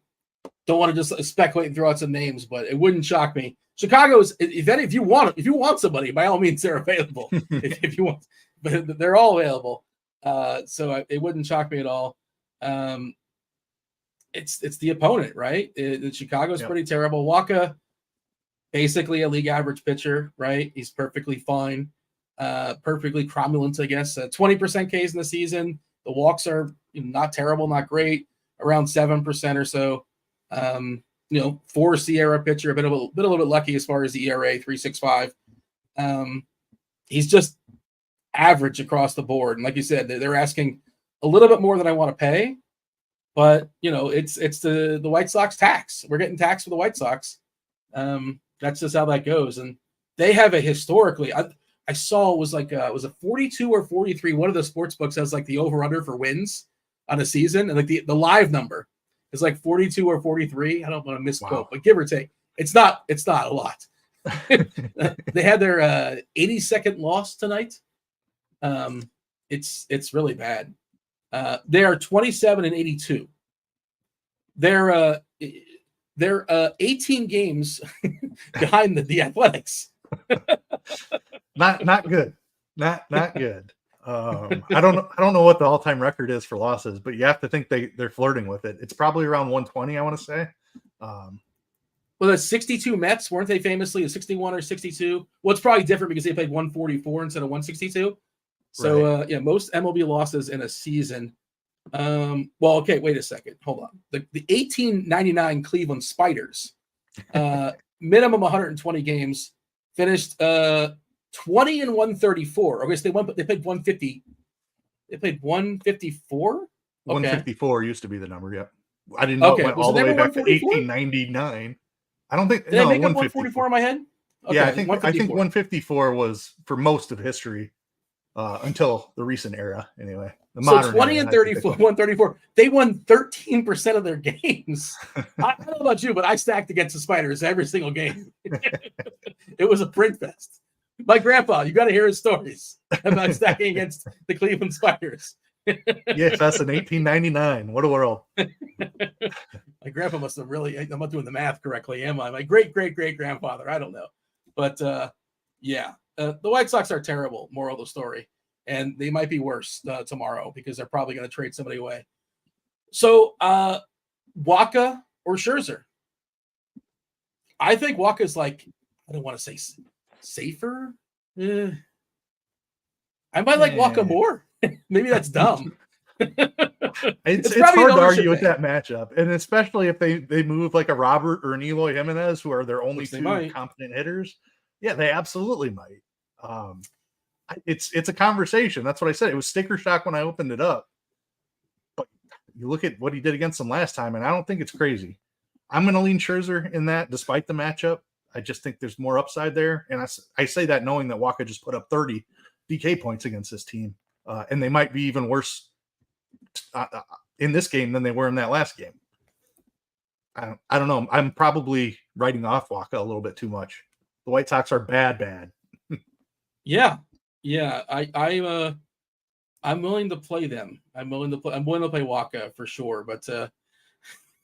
don't want to just speculate and throw out some names, but it wouldn't shock me. Chicago's, if you want somebody, by all means, they're available. if you want, but they're all available. So it wouldn't shock me at all. It's the opponent, right? Chicago's pretty terrible. Wacha, basically a league average pitcher, right? He's perfectly fine, perfectly cromulent, I guess. 20% Ks in the season. The walks are not terrible, not great, around 7% or so. For Sierra pitcher, a little bit lucky as far as the ERA, 3.65. He's just average across the board. And like you said, they're asking a little bit more than I want to pay. But it's the White Sox tax. We're getting taxed for the White Sox. That's just how that goes. And they have a historically, I saw it was like was it 42 or 43? One of the sports books has like the over/under for wins on a season, and like the live number is like 42 or 43. I don't want to misquote, but give or take, it's not a lot. They had their 82nd loss tonight. It's really bad. They are 27-82. They're 18 games behind the Athletics. Not good. Not good. I don't know what the all-time record is for losses, but you have to think they're flirting with it. It's probably around 120, I want to say. Well, the 62 Mets, weren't they famously a 61 or 62? Well, it's probably different because they played 144 instead of 162. So, right. Most MLB losses in a season. Okay, wait a second. Hold on. The 1899 Cleveland Spiders, minimum 120 games, finished 20 and 134. Okay, so they played 150. They played 154. Okay. 154 used to be the number. Yep. I didn't know it Okay, went was all it the way never back to 144? 1899. I don't think Did I no make up 154. 144 in my head? Okay, Yeah, I think 154. 154 was for most of history until the recent era. Anyway, the So modern 20 era. and 34, 134. They won 13% of their games. I don't know about you, but I stacked against the Spiders every single game. It was a print fest. My grandpa, you got to hear his stories about stacking against the Cleveland Spiders. DFS in 1899. What a world. My grandpa must have really, I'm not doing the math correctly, am I? My great-great-great-grandfather, I don't know. But yeah, the White Sox are terrible, moral of the story. And they might be worse tomorrow because they're probably going to trade somebody away. So Waka or Scherzer? I think Waka's like, I don't want to say safer. I might like Waka more. Maybe that's dumb. It's probably hard an to ownership argue with thing. that matchup, and especially if they move like a Robert or an Eloy Jimenez, who are their only Which they two might. competent hitters. Yeah, they absolutely might. It's a conversation. That's what I said. It was sticker shock when I opened it up, but you look at what he did against them last time, and I don't think it's crazy. I'm going to lean Scherzer in that, despite the matchup. I just think there's more upside there, and I say that knowing that Waka just put up 30 DK points against this team, and they might be even worse in this game than they were in that last game. I don't know. I'm probably writing off Waka a little bit too much. The White Sox are bad. Yeah. I'm willing to play them. I'm willing to play Waka for sure. But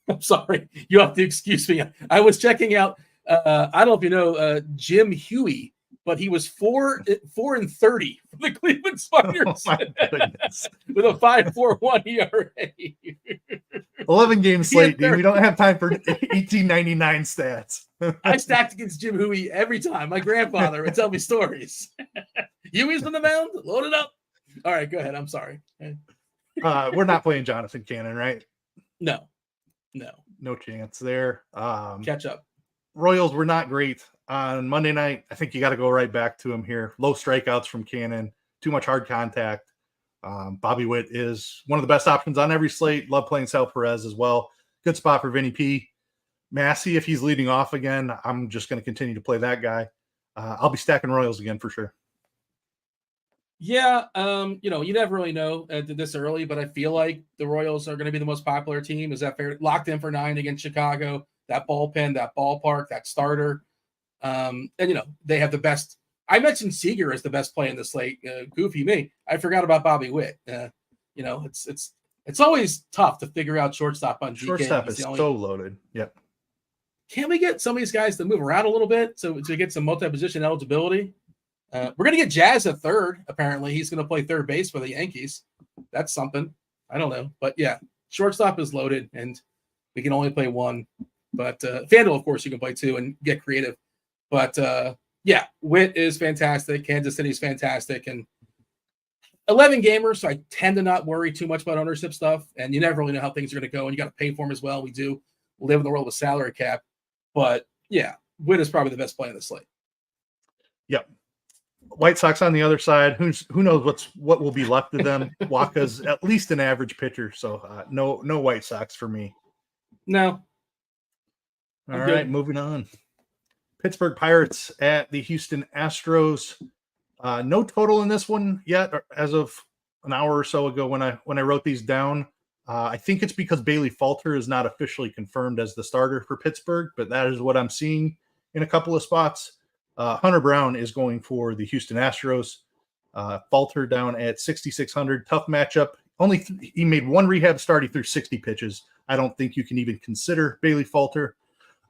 I'm sorry, you have to excuse me. I was checking out. I don't know if you know Jim Huey, but he was 4-30 for the Cleveland Spiders Oh my goodness. with a 5.41 ERA. 11 game slate, Dean. We don't have time for 1899 stats. I stacked against Jim Huey every time. My grandfather would tell me stories. Huey's on the mound, load it up. All right, go ahead. I'm sorry. We're not playing Jonathan Cannon, right? No chance there. Catch up. Royals were not great on Monday night. I think you got to go right back to him here. Low strikeouts from Cannon, too much hard contact. Bobby Witt is one of the best options on every slate. Love playing Sal Perez as well. Good spot for Vinny P. Massey, if he's leading off again, I'm just going to continue to play that guy. I'll be stacking Royals again for sure. Yeah, you never really know this early, but I feel like the Royals are going to be the most popular team. Is that fair? Locked in for 9 against Chicago. That bullpen, that ballpark, that starter. And, they have the best. I mentioned Seager as the best play in the slate. Goofy me. I forgot about Bobby Witt. It's always tough to figure out shortstop on DK. Shortstop is so loaded. Yep. Can we get some of these guys to move around a little bit to get some multi-position eligibility? We're going to get Jazz at third. Apparently, he's going to play third base for the Yankees. That's something. I don't know. But, yeah, shortstop is loaded, and we can only play one. But FanDuel, of course, you can play two and get creative. But, yeah, Witt is fantastic. Kansas City is fantastic. And 11 gamers, so I tend to not worry too much about ownership stuff. And you never really know how things are going to go, and you got to pay for them as well. We do live in the world of salary cap. But, yeah, Witt is probably the best play in the slate. Yep. White Sox on the other side. Who knows what will be left of them? Waka's at least an average pitcher, so no White Sox for me. No. All right, moving on. Pittsburgh Pirates at the Houston Astros. No total in this one yet, as of an hour or so ago when I wrote these down. I think it's because Bailey Falter is not officially confirmed as the starter for Pittsburgh, but that is what I'm seeing in a couple of spots. Hunter Brown is going for the Houston Astros. Falter down at 6,600. Tough matchup. He made one rehab start. He threw 60 pitches. I don't think you can even consider Bailey Falter.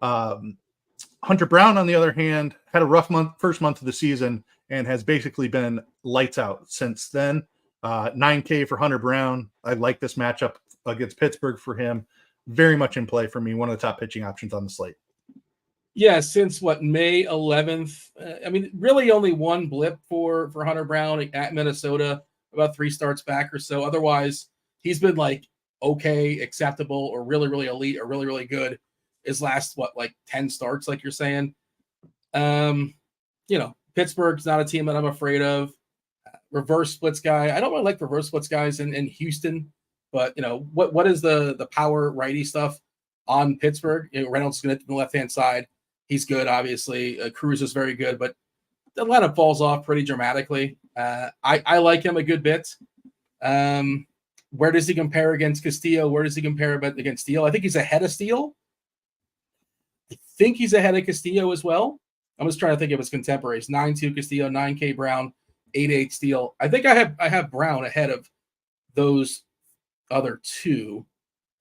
Hunter Brown, on the other hand, had a rough first month of the season and has basically been lights out since then. 9K for Hunter Brown. I like this matchup against Pittsburgh for him. Very much in play for me. One of the top pitching options on the slate. Yeah, since May 11th. Really only one blip for Hunter Brown at Minnesota, about 3 starts back or so. Otherwise, he's been okay, acceptable, or really, really elite, or really, really good. His last 10 starts, like you're saying. Pittsburgh's not a team that I'm afraid of. Reverse splits guy. I don't really like reverse splits guys in Houston. But what is the power righty stuff on Pittsburgh? Reynolds is going to hit the left hand side. He's good, obviously. Cruz is very good, but the lineup falls off pretty dramatically. I like him a good bit. Where does he compare against Castillo? Where does he compare against Steele? I think he's ahead of Steele. I think he's ahead of Castillo as well. I'm just trying to think of his contemporaries. 9-2 Castillo, 9K Brown, 8-8 Steele. I think I have Brown ahead of those other two.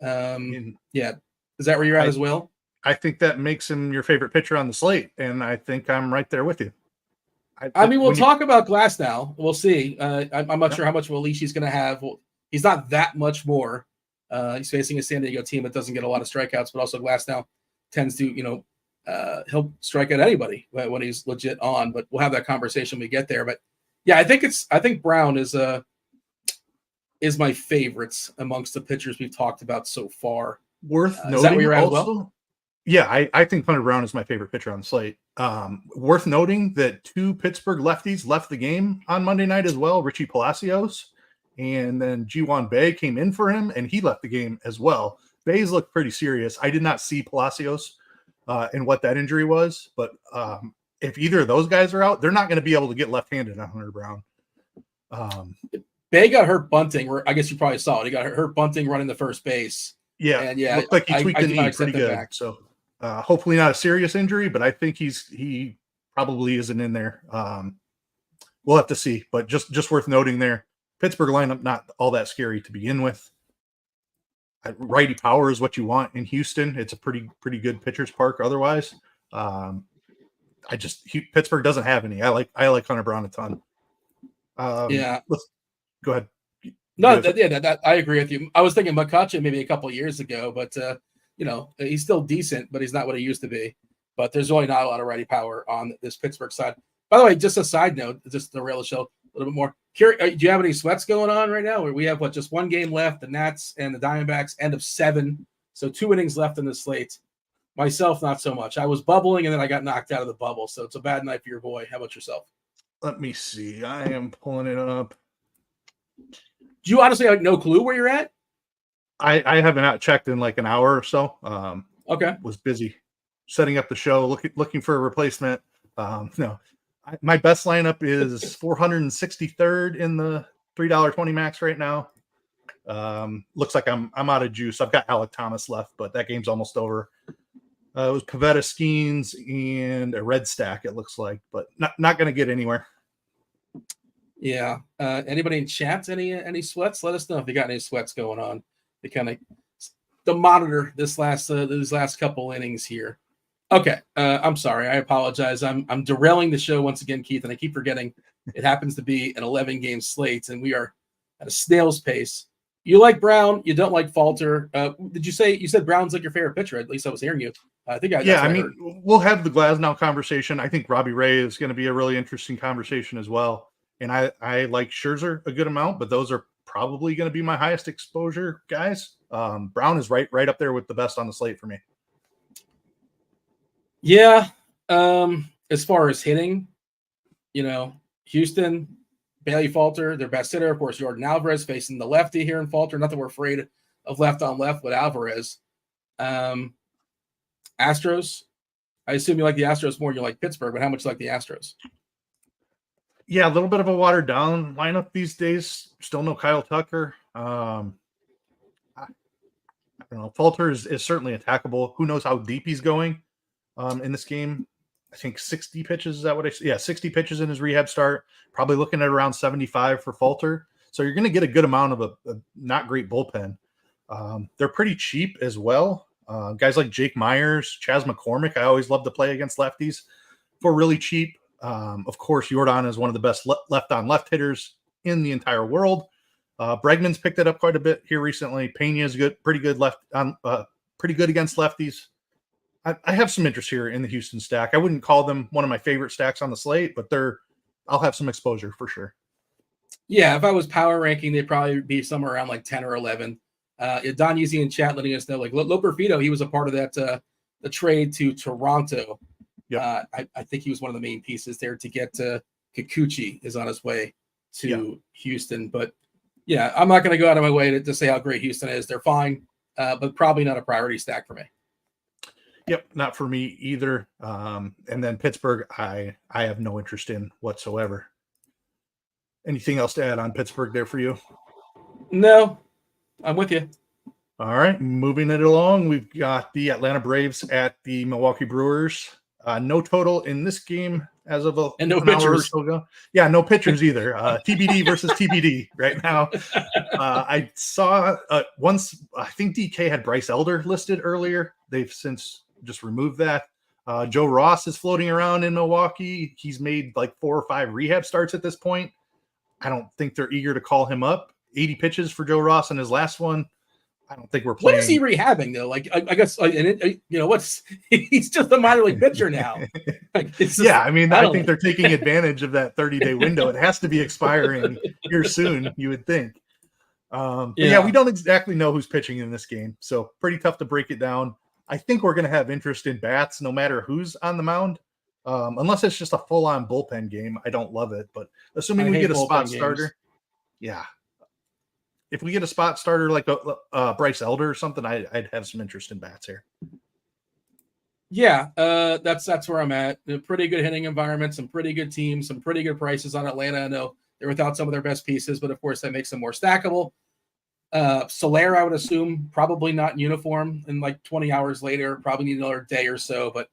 Yeah. Is that where you're at as well? I think that makes him your favorite pitcher on the slate, and I think I'm right there with you. I mean, we'll talk about Glass now. We'll see. I'm not sure how much of a leash he's going to have. Well, he's not that much more. He's facing a San Diego team that doesn't get a lot of strikeouts, but also Glass now tends to, he'll strike out anybody when he's legit on. But we'll have that conversation when we get there. But yeah, I think Brown is my favorites amongst the pitchers we've talked about so far. Worth noting, is that where you're at also, as well? Yeah, I think Hunter Brown is my favorite pitcher on the slate. Worth noting that 2 Pittsburgh lefties left the game on Monday night as well, Richie Palacios, and then Ji-Hwan Bae came in for him, and he left the game as well. Bae's looked pretty serious. I did not see Palacios and what that injury was, but if either of those guys are out, they're not going to be able to get left-handed on Hunter Brown. Bae got hurt bunting. I guess you probably saw it. He got hurt bunting running the first base. Yeah, and yeah, looked like he tweaked the knee pretty good. Back. So hopefully not a serious injury, but I think he probably isn't in there. We'll have to see, but just worth noting there. Pittsburgh lineup not all that scary to begin with. Righty power is what you want in Houston. It's a pretty good pitcher's park. Otherwise, Pittsburgh doesn't have any. I like Hunter Brown a ton. Let's go ahead. No, that I agree with you. I was thinking McCutcheon maybe a couple of years ago, but he's still decent, but he's not what he used to be. But there's really not a lot of righty power on this Pittsburgh side. By the way, just a side note, just to rail the show a little bit more. Do you have any sweats going on right now? We have just one game left. The Nats and the Diamondbacks, end of 7, so 2 innings left in the slate. Myself, not so much. I was bubbling and then I got knocked out of the bubble, so it's a bad night for your boy. How about yourself? Let me see. I am pulling it up. Do you honestly have no clue where you're at? I have not checked in like an hour or so. Okay. Was busy setting up the show, looking for a replacement. No, my best lineup is 463rd in the $3.20 max right now. Looks like I'm out of juice. I've got Alec Thomas left, but that game's almost over. It was Pavetta, Skeens, and a red stack, it looks like, but not going to get anywhere. Yeah. Anybody in chat, any sweats? Let us know if you got any sweats going on. They kind of to monitor these last couple innings here. Okay. I'm sorry. I apologize. I'm derailing the show once again, Keith, and I keep forgetting it happens to be an 11-game slate, and we are at a snail's pace. You like Brown. You don't like Falter. Did you said Brown's like your favorite pitcher? At least I was hearing you. I think we'll have the Glasnow conversation. I think Robbie Ray is going to be a really interesting conversation as well. And I like Scherzer a good amount, but those are probably going to be my highest exposure guys. Brown is right up there with the best on the slate for me. Yeah. As far as hitting, Houston, Bailey Falter, their best hitter, of course, Jordan Alvarez facing the lefty here in Falter. Not that we're afraid of left on left with Alvarez. Astros. I assume you like the Astros more than you like Pittsburgh, but how much you like the Astros? Yeah, a little bit of a watered down lineup these days. Still no Kyle Tucker. I don't know. Falter is certainly attackable. Who knows how deep he's going in this game? I think 60 pitches. Is that what I said? Yeah, 60 pitches in his rehab start. Probably looking at around 75 for Falter. So you're going to get a good amount of a not great bullpen. They're pretty cheap as well. Guys like Jake Myers, Chas McCormick, I always love to play against lefties for really cheap. Of course, Jordan is one of the best left-on-left hitters in the entire world. Bregman's picked it up quite a bit here recently. Pena is pretty good against lefties. I have some interest here in the Houston stack. I wouldn't call them one of my favorite stacks on the slate, but I'll have some exposure for sure. Yeah, if I was power ranking, they'd probably be somewhere around like 10 or 11. Don Yeezy in chat letting us know, like Loperfido, he was a part of that the trade to Toronto. Yeah, I think he was one of the main pieces there to get Kikuchi is on his way to Houston. But Yeah, I'm not going to go out of my way to say how great Houston is. They're fine, but probably not a priority stack for me. Yep, not for me either. And then Pittsburgh, I have no interest in whatsoever. Anything else to add on Pittsburgh there for you? No, I'm with you. All right, moving it along, we've got the Atlanta Braves at the Milwaukee Brewers. No total in this game as of and no an hour or pitchers. so ago. Yeah, no pitchers either. TBD versus TBD right now. I saw once, I think DK had Bryce Elder listed earlier. They've since just removed that. Joe Ross is floating around in Milwaukee. He's made like 4 or 5 rehab starts at this point. I don't think they're eager to call him up. 80 pitches for Joe Ross in his last one. I don't think we're playing. What is he rehabbing though? Like, I guess, what's he's just a minor league pitcher now. Like, just, yeah, I mean, I think they're taking advantage of that 30-day window. It has to be expiring here soon, you would think. Yeah, we don't exactly know who's pitching in this game, so pretty tough to break it down. I think we're going to have interest in bats no matter who's on the mound, unless it's just a full-on bullpen game. I don't love it, but assuming we get a spot starter, yeah. If we get a spot starter like a Bryce Elder or something, I'd have some interest in bats here. Yeah, that's where I'm at. A pretty good hitting environment, some pretty good teams, some pretty good prices on Atlanta. I know they're without some of their best pieces, but of course that makes them more stackable. Soler, I would assume, probably not in uniform, and like 20 hours later, probably need another day or so, but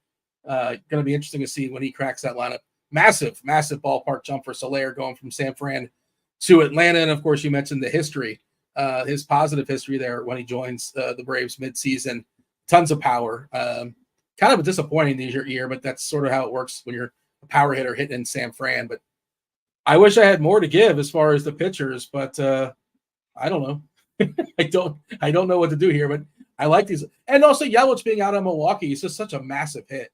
going to be interesting to see when he cracks that lineup. Massive ballpark jump for Soler going from San Fran to Atlanta. And of course, you mentioned the history, his positive history there when he joins the Braves midseason. Tons of power. Kind of a disappointing year, but that's sort of how it works when you're a power hitter hitting in San Fran. But I wish I had more to give as far as the pitchers, but I don't know. I don't know what to do here, but I like these. And also Yelich being out of Milwaukee is just such a massive hit.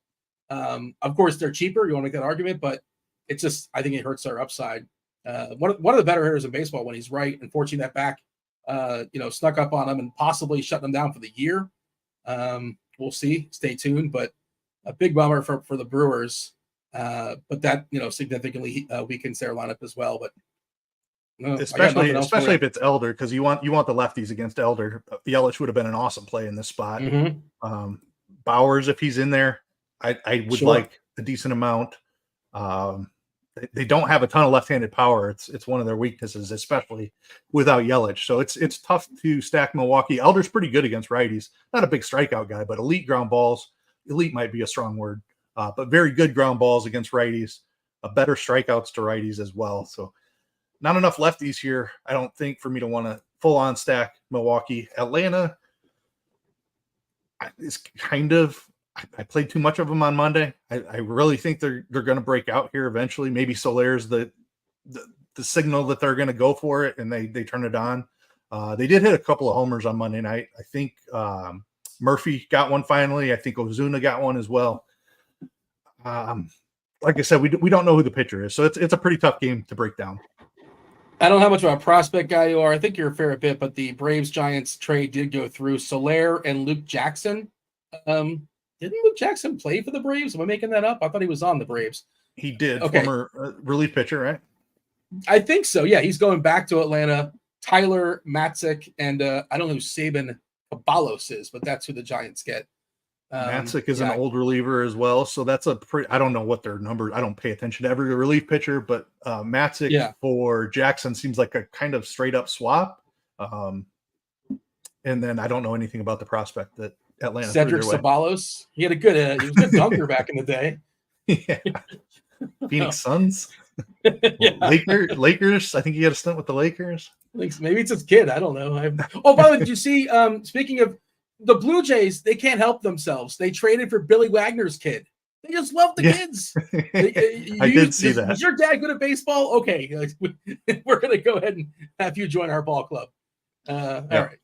Of course, they're cheaper. You want to make that argument, but it's just, I think it hurts our upside. One of the better hitters in baseball when he's right. Unfortunately, that back, snuck up on him and possibly shut them down for the year. We'll see. Stay tuned. But a big bummer for the Brewers. But that significantly weakens their lineup as well. But no, especially if it's Elder, because you want the lefties against Elder. Yelich would have been an awesome play in this spot. Mm-hmm. Bowers, if he's in there, I would like a decent amount. They don't have a ton of left-handed power. It's one of their weaknesses, especially without Yelich. So it's tough to stack Milwaukee. Elder's pretty good against righties. Not a big strikeout guy, but elite ground balls. Elite might be a strong word, but very good ground balls against righties. Better strikeouts to righties as well. So not enough lefties here, I don't think, for me to want to full-on stack Milwaukee. Atlanta is kind of – I played too much of them on Monday. I really think they're going to break out here eventually. Maybe Soler's the signal that they're going to go for it, and they turn it on. They did hit a couple of homers on Monday night. I think Murphy got one finally. I think Ozuna got one as well. Like I said, we don't know who the pitcher is, so it's a pretty tough game to break down. I don't know how much of a prospect guy you are. I think you're a fair bit, but the Braves-Giants trade did go through. Soler and Luke Jackson. Didn't Luke Jackson play for the Braves? Am I making that up? I thought he was on the Braves. He did. Okay. Former relief pitcher, right? I think so. Yeah, he's going back to Atlanta. Tyler Matzik and I don't know who Sabin Caballos is, but that's who the Giants get. Matzik is an old reliever as well, so that's a pretty. I don't know what their numbers. I don't pay attention to every relief pitcher, but Matzik for Jackson seems like a kind of straight up swap. And then I don't know anything about the prospect that Atlanta. Cedric Sabalos. He had a good. He was a good dunker back in the day. Yeah. Phoenix Suns. Lakers. I think he had a stint with the Lakers. Maybe it's his kid. I don't know. Oh, by the way, did you see? Speaking of. The Blue Jays, they can't help themselves. They traded for Billy Wagner's kid. They just love the kids. I did see that. Is your dad good at baseball? Okay, we're going to go ahead and have you join our ball club. All right,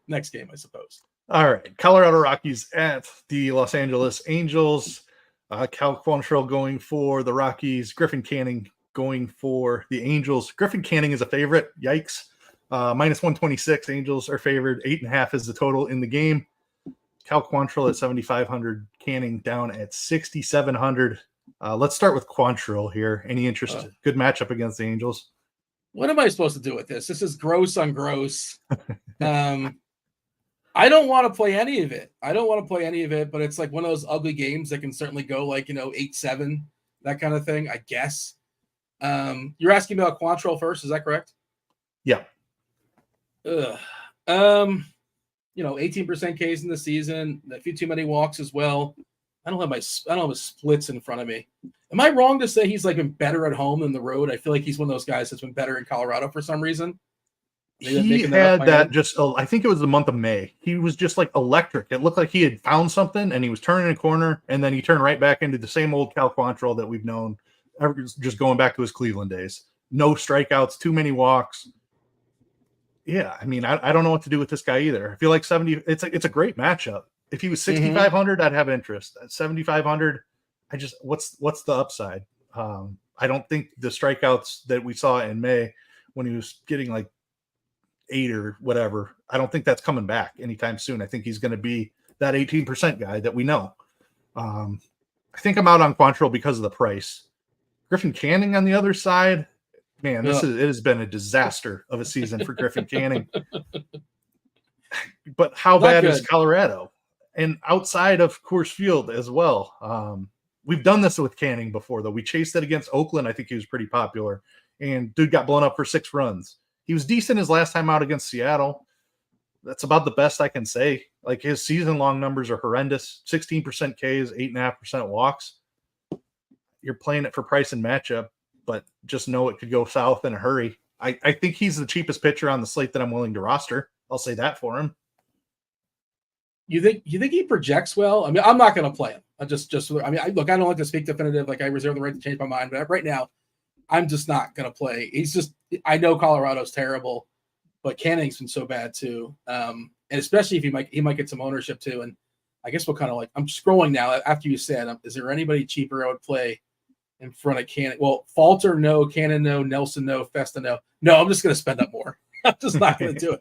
next game, I suppose. All right, Colorado Rockies at the Los Angeles Angels. Cal Quantrill going for the Rockies. Griffin Canning going for the Angels. Griffin Canning is a favorite. Yikes. Minus 126. Angels are favored. 8.5 is the total in the game. Cal Quantrill at 7,500. Canning down at 6,700. Let's start with Quantrill here. Any interest? Good matchup against the Angels. What am I supposed to do with this? This is gross on gross. I don't want to play any of it. But it's like one of those ugly games that can certainly go like, 8-7, that kind of thing, I guess. You're asking about Quantrill first, is that correct? Yeah. 18% Ks in the season, a few too many walks as well. I don't have his splits in front of me. Am I wrong to say he's like been better at home than the road? I feel like he's one of those guys that's been better in Colorado for some reason. He had that I think it was the month of May. He was just like electric. It looked like he had found something and he was turning a corner, and then he turned right back into the same old Cal Quantrill that we've known, just going back to his Cleveland days. No strikeouts, too many walks. Yeah, I mean, I don't know what to do with this guy either. I feel like 70. It's a great matchup. If he was 6,500, I'd have interest. At 7,500, what's the upside? I don't think the strikeouts that we saw in May when he was getting like 8 or whatever, I don't think that's coming back anytime soon. I think he's going to be that 18% guy that we know. I think I'm out on Quantrill because of the price. Griffin Canning on the other side, man, it has been a disaster of a season for Griffin Canning. But how bad is Colorado? And outside of Coors Field as well. We've done this with Canning before, though. We chased it against Oakland. I think he was pretty popular. And dude got blown up for 6 runs. He was decent his last time out against Seattle. That's about the best I can say. Like, his season-long numbers are horrendous. 16% Ks, 8.5% walks. You're playing it for price and matchup, but just know it could go south in a hurry. I think he's the cheapest pitcher on the slate that I'm willing to roster. I'll say that for him. You think he projects well? I mean, I'm not going to play him. I don't like to speak definitive. Like, I reserve the right to change my mind, but right now, I'm just not going to play. I know Colorado's terrible, but Canning's been so bad too. And especially if he might get some ownership too. And I guess we'll kind of I'm scrolling now after you said, is there anybody cheaper I would play in front of Canning? Well, Falter, no. Cannon, no. Nelson, no. Festa, no. No, I'm just going to spend up more. I'm just not going to do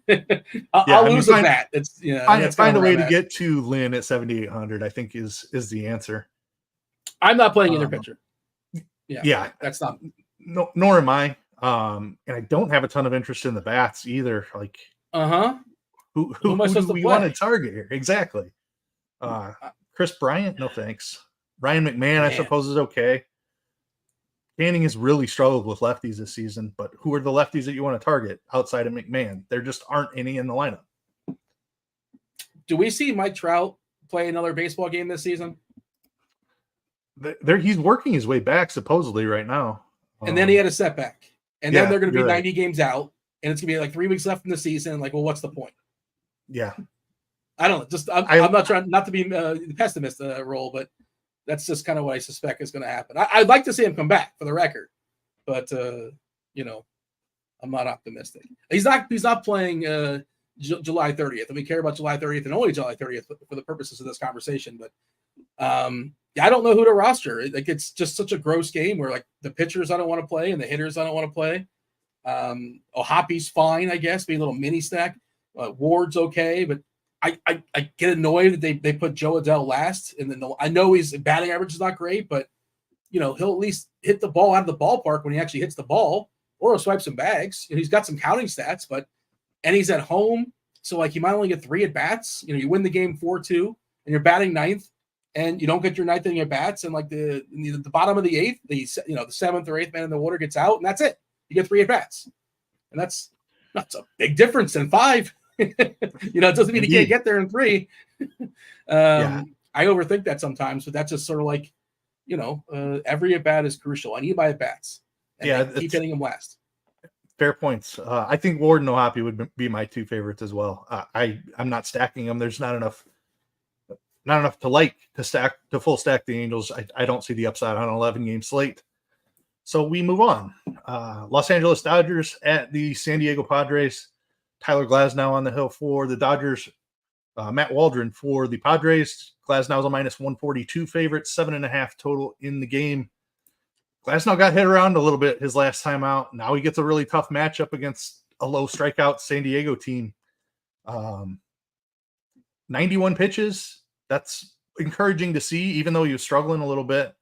it. I'll lose a bat. It's find a way to get to Lynn at 7,800. I think is the answer. I'm not playing either pitcher. Yeah, that's not. No, nor am I. And I don't have a ton of interest in the bats either. Like, who am I supposed do we want to target here? Exactly. Chris Bryant, no thanks. Ryan McMahon, I suppose, is okay. Canning has really struggled with lefties this season, but who are the lefties that you want to target outside of McMahon? There just aren't any in the lineup. Do we see Mike Trout play another baseball game this season? He's working his way back supposedly right now. And then he had a setback. And then they're going to be 90 games out, and it's going to be like 3 weeks left in the season. Like, well, what's the point? Yeah. I don't know. I'm not trying not to be the pessimist role, but that's just kind of what I suspect is going to happen. I'd like to see him come back, for the record, but I'm not optimistic. He's not playing July 30th, and we care about July 30th and only July 30th for the purposes of this conversation. But I don't know who to roster. It's just such a gross game where like the pitchers I don't want to play and the hitters I don't want to play. Ohapi's fine, I guess, be a little mini stack. Ward's okay, but I get annoyed that they put Joe Adell last, and then I know his batting average is not great, but he'll at least hit the ball out of the ballpark when he actually hits the ball, or he'll swipe some bags. He's got some counting stats, and he's at home, so like he might only get 3 at bats. You win the game 4-2, and you're batting 9th, and you don't get your 9th inning at bats, and like the bottom of the 8th, the 7th or 8th man in the water gets out, and that's it. You get 3 at bats, and that's a big difference than 5. It doesn't mean he can't get there in 3. I overthink that sometimes, but that's just sort of like, every at bat is crucial. I need my at bats. Keep hitting him last. Fair points. I think Ward and Ohapi would be my 2 favorites as well. I'm not stacking them. There's not enough to full stack the Angels. I don't see the upside on an 11-game slate. So we move on. Los Angeles Dodgers at the San Diego Padres. Tyler Glasnow on the hill for the Dodgers. Matt Waldron for the Padres. Glasnow's a -142 favorite, 7.5 total in the game. Glasnow got hit around a little bit his last time out. Now he gets a really tough matchup against a low strikeout San Diego team. 91 pitches. That's encouraging to see, even though he was struggling a little bit.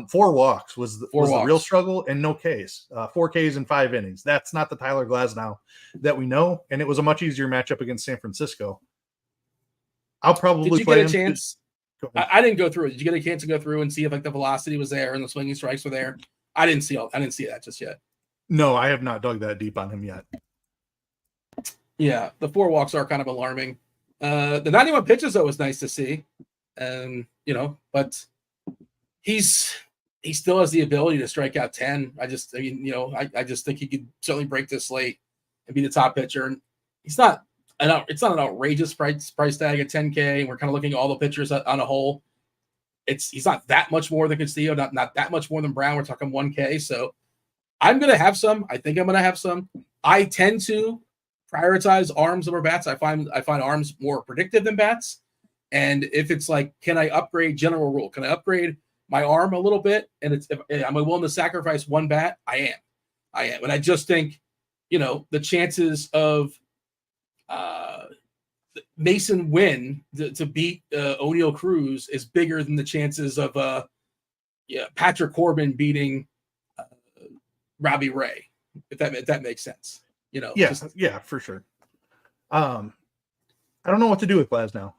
4 walks was the real walks. struggle, and no Ks. 4 Ks in 5 innings. That's not the Tyler Glasnow that we know, and it was a much easier matchup against San Francisco. I'll probably Did you play get a chance? I didn't go through it. Did you get a chance to go through and see if like the velocity was there and the swinging strikes were there? I didn't see that just yet. No, I have not dug that deep on him yet. Yeah, the 4 walks are kind of alarming. The 91 pitches though was nice to see, but he still has the ability to strike out 10. I just think he could certainly break this slate and be the top pitcher. And it's not an outrageous price tag at 10K. And we're kind of looking at all the pitchers on a whole. He's not that much more than Castillo, not that much more than Brown. We're talking 1K. So I'm going to have some. I think I'm going to have some. I tend to prioritize arms over bats. I find arms more predictive than bats. And if it's like, can I upgrade general rule? Can I upgrade my arm a little bit? And am I willing to sacrifice one bat? I am. And I just think, the chances of Mason Wynn to beat O'Neal Cruz is bigger than the chances of Patrick Corbin beating Robbie Ray, if that makes sense. Yeah, for sure. I don't know what to do with Glasnow.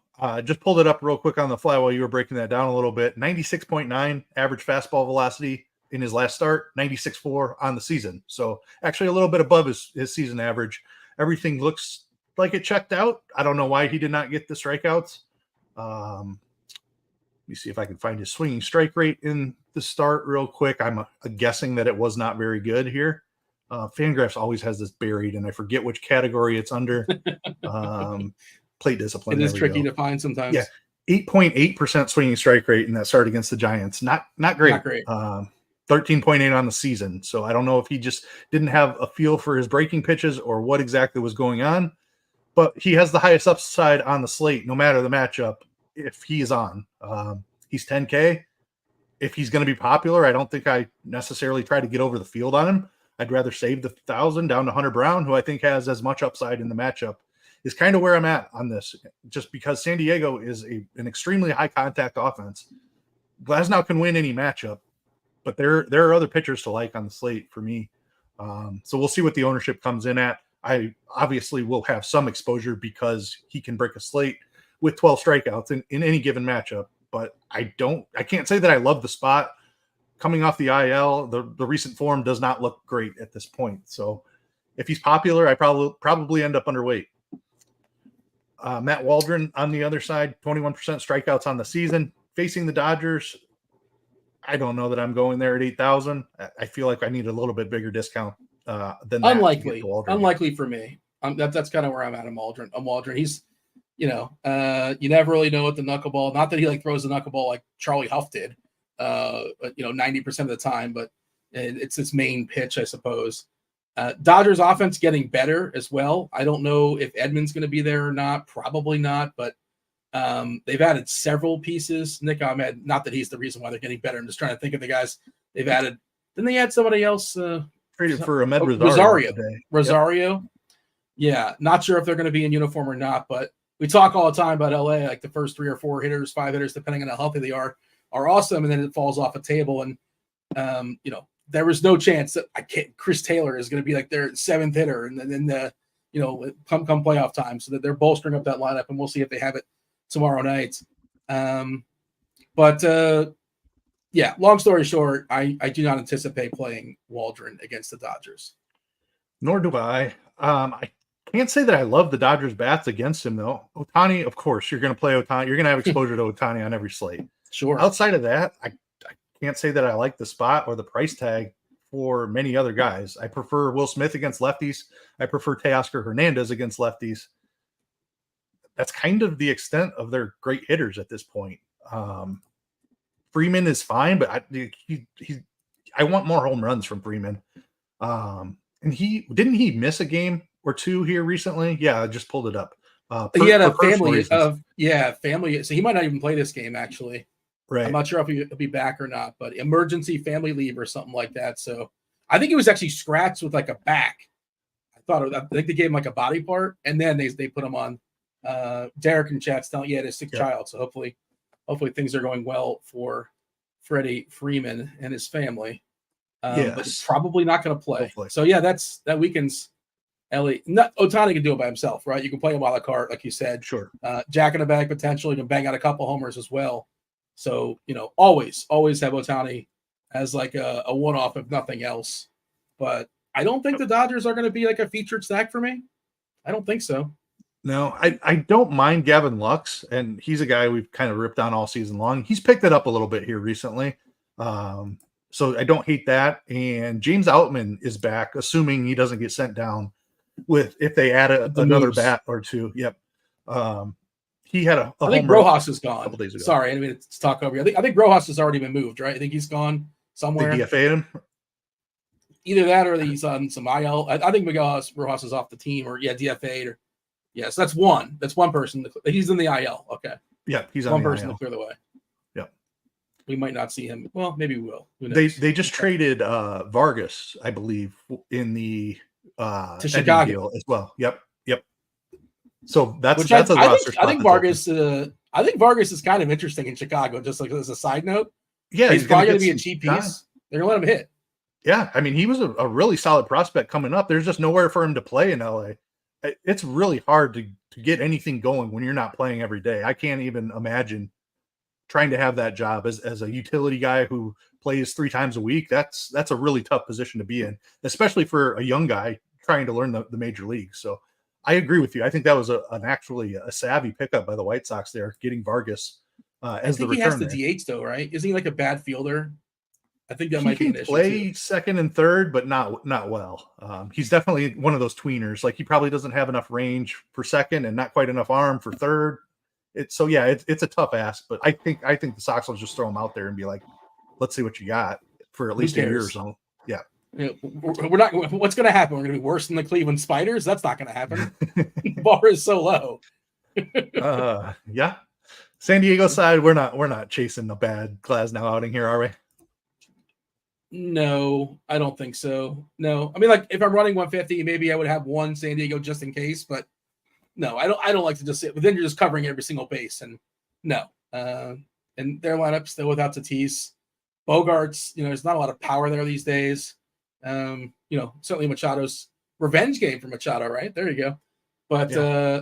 Just pulled it up real quick on the fly while you were breaking that down a little bit. 96.9 average fastball velocity in his last start, 96.4 on the season. So actually a little bit above his season average. Everything looks like it checked out. I don't know why he did not get the strikeouts. Let me see if I can find his swinging strike rate in the start real quick. I'm guessing that it was not very good here. Fangraphs always has this buried, and I forget which category it's under. Plate discipline. It is tricky to find sometimes. Yeah, 8.8% swinging strike rate in that start against the Giants. Not great. Not great. 13.8 on the season. So I don't know if he just didn't have a feel for his breaking pitches or what exactly was going on. But he has the highest upside on the slate, no matter the matchup, if he is on. He's 10K. If he's going to be popular, I don't think I necessarily try to get over the field on him. I'd rather save the 1,000 down to Hunter Brown, who I think has as much upside in the matchup, is kind of where I'm at on this, just because San Diego is an extremely high contact offense. Glasnow can win any matchup, but there are other pitchers to like on the slate for me. So we'll see what the ownership comes in at. I obviously will have some exposure because he can break a slate with 12 strikeouts in any given matchup, but I can't say that I love the spot. Coming off the IL, the recent form does not look great at this point. So if he's popular, I probably end up underweight. Matt Waldron on the other side, 21% strikeouts on the season. Facing the Dodgers, I don't know that I'm going there at 8,000. I feel like I need a little bit bigger discount than that. Unlikely for me. That's kind of where I'm at. I'm Waldron. He's, you never really know what the knuckleball. Not that he throws the knuckleball like Charlie Huff did. 90% of the time, but it's his main pitch, I suppose. Dodgers offense getting better as well. I don't know if Edman's going to be there or not. Probably not, but they've added several pieces. Nick Ahmed, not that he's the reason why they're getting better. I'm just trying to think of the guys they've added. Then they add somebody else. Traded for Ahmed Rosario. Today. Rosario. Yep. Yeah, not sure if they're going to be in uniform or not, but we talk all the time about LA, like the first 3 or 4 hitters, 5 hitters, depending on how healthy they are awesome, and then it falls off a table. And there was no chance that Chris Taylor is going to be like their 7th hitter, and then come playoff time, so that they're bolstering up that lineup, and we'll see if they have it tomorrow night. Long story short, I do not anticipate playing Waldron against the Dodgers. Nor do I. I can't say that I love the Dodgers bats against him though. Ohtani, of course, you're going to play Ohtani. You're going to have exposure to Ohtani on every slate. Sure. Outside of that, I can't say that I like the spot or the price tag for many other guys. I prefer Will Smith against lefties. I prefer Teoscar Hernandez against lefties. That's kind of the extent of their great hitters at this point. Freeman is fine, but I want more home runs from Freeman. And he miss a game or 2 here recently? Yeah, I just pulled it up. He had a family. So he might not even play this game actually. Right. I'm not sure if he'll be back or not, but emergency family leave or something like that. So I think he was actually scratched with like a back. I think they gave him like a body part, and then they put him on. Derek and chat's telling his sick child. So hopefully things are going well for Freddie Freeman and his family. But Yes. probably not going to play. Hopefully. So yeah, that weekend's Ellie. Ohtani can do it by himself, right? You can play him a la carte, like you said. Sure. Jack in the bag potential. You can bang out a couple homers as well. So always have Ohtani as like a one-off if nothing else. But I don't think the Dodgers are going to be like a featured stack for me. I don't think so. No, I don't mind Gavin Lux, and he's a guy we've kind of ripped on all season long. He's picked it up a little bit here recently. So I don't hate that. And James Outman is back, assuming he doesn't get sent down if they add another bat or two. Yep. He had a I think home run Rojas is gone. a couple days ago. Sorry, I didn't mean to talk over you. I think Rojas has already been moved, right? I think he's gone somewhere. They DFA'd him? Either that or he's on some IL. I think Miguel Rojas is off the team, or DFA'd. So that's one. That's one person. He's in the IL. Okay. Yeah, he's on one the person IL. to clear the way. Yep. We might not see him. Well, maybe we will. They just traded Vargas, I believe, in the to Chicago deal as well. Yep. So that's a roster spot. I think Vargas. I think Vargas is kind of interesting in Chicago. Just like as a side note. Yeah, he's probably going to be a cheap piece. They're going to let him hit. Yeah, I mean, he was a really solid prospect coming up. There's just nowhere for him to play in LA. It's really hard to get anything going when you're not playing every day. I can't even imagine trying to have that job as a utility guy who plays 3 times a week. That's a really tough position to be in, especially for a young guy trying to learn the major leagues. So I agree with you. I think that was actually a savvy pickup by the White Sox there, getting Vargas as the return. He has the DH though, right? Isn't he like a bad fielder? I think that might be an issue. Play second and third, but not well. He's definitely one of those tweeners. Like he probably doesn't have enough range for second and not quite enough arm for third. It's a tough ask, but I think the Sox will just throw him out there and be like, let's see what you got for at least a year or so. Yeah. We're not. What's going to happen? We're going to be worse than the Cleveland Spiders. That's not going to happen. Bar is so low. Yeah. San Diego side, we're not chasing a bad Glasnow outing here, are we? No, I don't think so. No, I mean, like if I'm running 150, maybe I would have one San Diego just in case. But no, I don't like to just sit. But then you're just covering every single base, and no. And their lineup still without Tatis, Bogarts. There's not a lot of power there these days. Certainly Machado's revenge game for Machado, right? There you go. But yeah.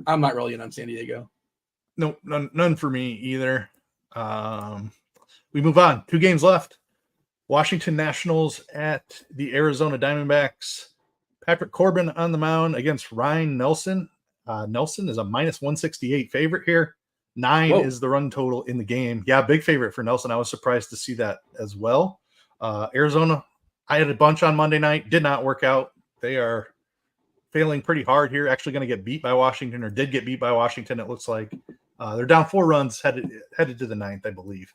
I'm not really in on San Diego. No, none for me either. We move on. 2 games left. Washington Nationals at the Arizona Diamondbacks. Patrick Corbin on the mound against Ryan Nelson. Nelson is a -168 favorite here. 9 is the run total in the game. Yeah, big favorite for Nelson. I was surprised to see that as well. Arizona, I had a bunch on Monday night. Did not work out. They are failing pretty hard here. Actually going to get beat by Washington, or did get beat by Washington, it looks like. They're down 4 runs headed to the 9th, I believe.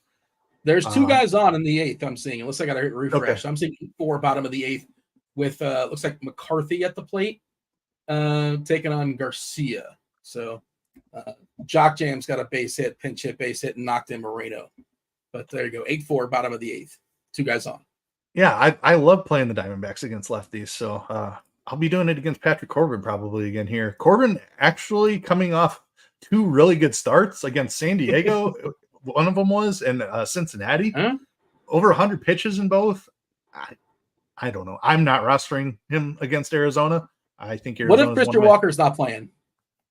There's 2 guys on in the 8th. I'm seeing, unless I got to refresh. Okay. I'm seeing 4 bottom of the 8th with looks like McCarthy at the plate, taking on Garcia. So Jock Jam's got a base hit, pinch hit, base hit, and knocked in Moreno. But there you go, 8-4, bottom of the 8th. 2 guys on. Yeah, I love playing the Diamondbacks against lefties. So I'll be doing it against Patrick Corbin probably again here. Corbin actually coming off 2 really good starts against San Diego. One of them was in Cincinnati. Huh? Over 100 pitches in both. I don't know. I'm not rostering him against Arizona. I think Arizona. What if Mr. Walker's not playing?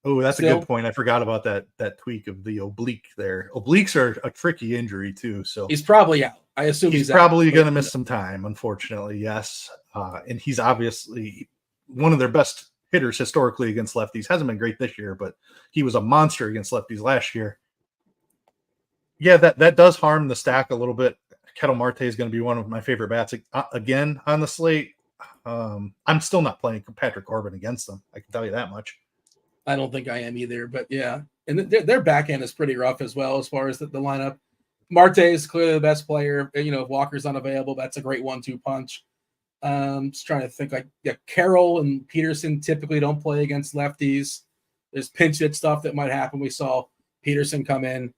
Oh, that's a good point. I forgot about that tweak of the oblique there. Obliques are a tricky injury too. So he's probably out. I assume he's probably going to miss some time, unfortunately. Yes. And he's obviously one of their best hitters historically against lefties. Hasn't been great this year, but he was a monster against lefties last year. Yeah, that does harm the stack a little bit. Ketel Marte is going to be one of my favorite bats again on the slate. I'm still not playing Patrick Corbin against them. I can tell you that much. I don't think I am either, but yeah. And their back end is pretty rough as well as far as the lineup. Marte is clearly the best player. If Walker's unavailable, that's a great 1-2 punch. Just trying to think Carroll and Peterson typically don't play against lefties. There's pinch hit stuff that might happen. We saw Peterson come in.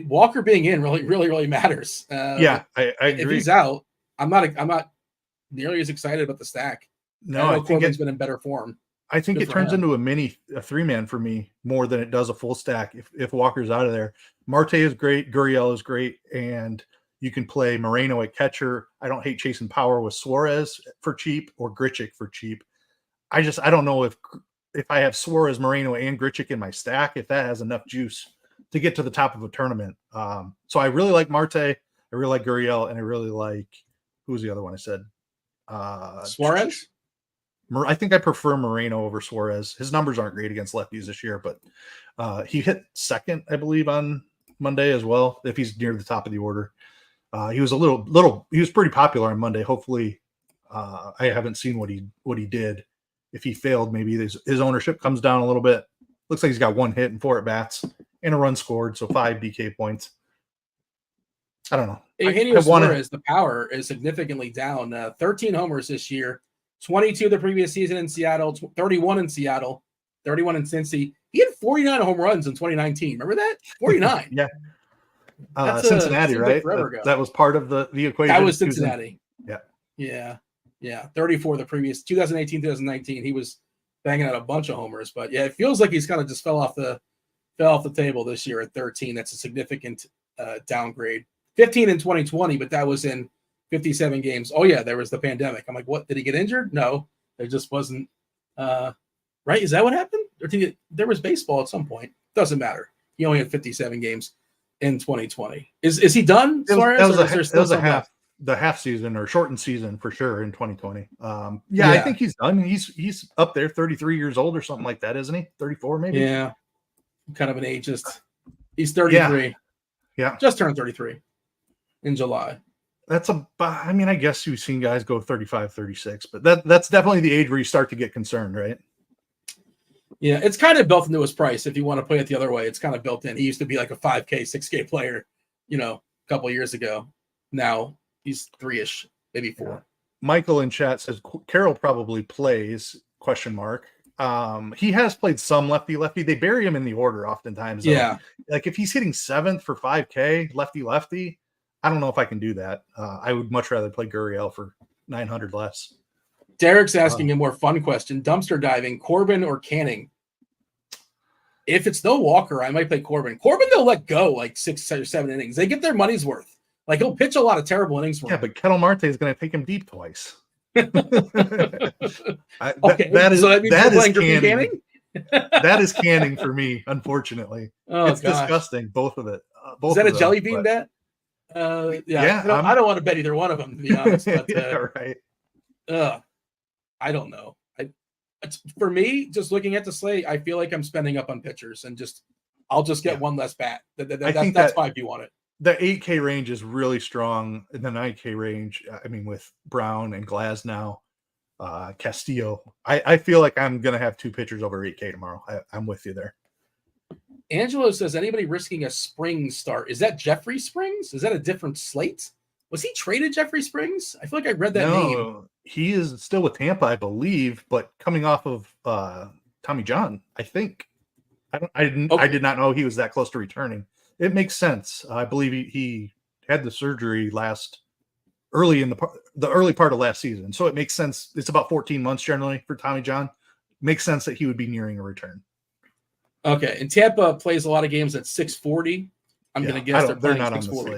Walker being in really matters. I agree. If he's out, I'm not nearly as excited about the stack. No, I think Corbin's been in better form. I think Good it for turns him. into a 3-man for me more than it does a full stack if Walker's out of there. Marte is great, Gurriel is great, and you can play Moreno at catcher. I don't hate chasing power with Suarez for cheap or Grichuk for cheap. I don't know if I have Suarez, Moreno, and Grichuk in my stack, if that has enough juice to get to the top of a tournament. So I really like Marte, I really like Gurriel, and I really like, who was the other one I said? Suarez? I think I prefer Moreno over Suarez. His numbers aren't great against lefties this year, but he hit second, I believe, on Monday as well, if he's near the top of the order. He was he was pretty popular on Monday. Hopefully, I haven't seen what he did. If he failed, maybe his ownership comes down a little bit. Looks like he's got 1 hit and 4 at-bats and a run scored, so 5 DK points. I don't know. Eugenio Suarez, the power is significantly down. 13 homers this year, 22 the previous season in Seattle, 31 in Seattle, 31 in Cincy. He had 49 home runs in 2019. Remember that? 49. Yeah. Cincinnati, right? That was part of the equation. That was Cincinnati. Yeah. 34 the previous 2018, 2019. He was banging out a bunch of homers, but yeah, it feels like he's kind of just fell off the table this year at 13. That's a significant downgrade. 15 in 2020, but that was in 57 games. Oh yeah, there was the pandemic. I'm like, what? Did he get injured? No, there just wasn't. Right? Is that what happened? Or there was baseball at some point? Doesn't matter. He only had 57 games in 2020. Is he done? That was the half season or shortened season for sure in 2020. Yeah, I think he's done. He's up there, 33 years old or something like that, isn't he? 34 maybe. Yeah, kind of an ageist. He's 33. Yeah, just turned 33 in July. I guess you've seen guys go 35, 36, but that's definitely the age where you start to get concerned, right? Yeah, it's kind of built into his price. If you want to play it the other way, it's kind of built in. He used to be like a 5K, 6K player, a couple of years ago. Now he's 3-ish, maybe 4. Yeah. Michael in chat says Carroll probably plays ? He has played some lefty. They bury him in the order oftentimes. Though. Yeah. Like if he's hitting 7th for 5K, lefty, I don't know if I can do that. I would much rather play Gurriel for 900 less. Derek's asking a more fun question. Dumpster diving, Corbin or Canning? If it's no Walker, I might play Corbin. Corbin, they'll let go like 6 or 7 innings. They get their money's worth. Like he'll pitch a lot of terrible innings for him. Yeah, but Kettle Marte is going to take him deep twice. Okay, that is Canning? That is Canning for me, unfortunately. It's disgusting, both of it. Is that a jelly bean bet? Yeah, I don't want to bet either one of them, to be honest. But, right. I don't know. For me, just looking at the slate, I feel like I'm spending up on pitchers and I'll just get one less bat. That's fine if you want it. The 8K range is really strong. In the 9K range, with Brown and Glasnow, Castillo, I feel like I'm going to have 2 pitchers over 8K tomorrow. I'm with you there. Angelo says, anybody risking a Springs start? Is that Jeffrey Springs? Is that a different slate? Was he traded Jeffrey Springs? I feel like I read that name. He is still with Tampa, I believe, but coming off of Tommy John, I think. I did not know he was that close to returning. It makes sense. I believe he had the surgery early in the early part of last season. So it makes sense. It's about 14 months generally for Tommy John. Makes sense that he would be nearing a return. Okay. And Tampa plays a lot of games at 640. I'm going to guess they're not 640. on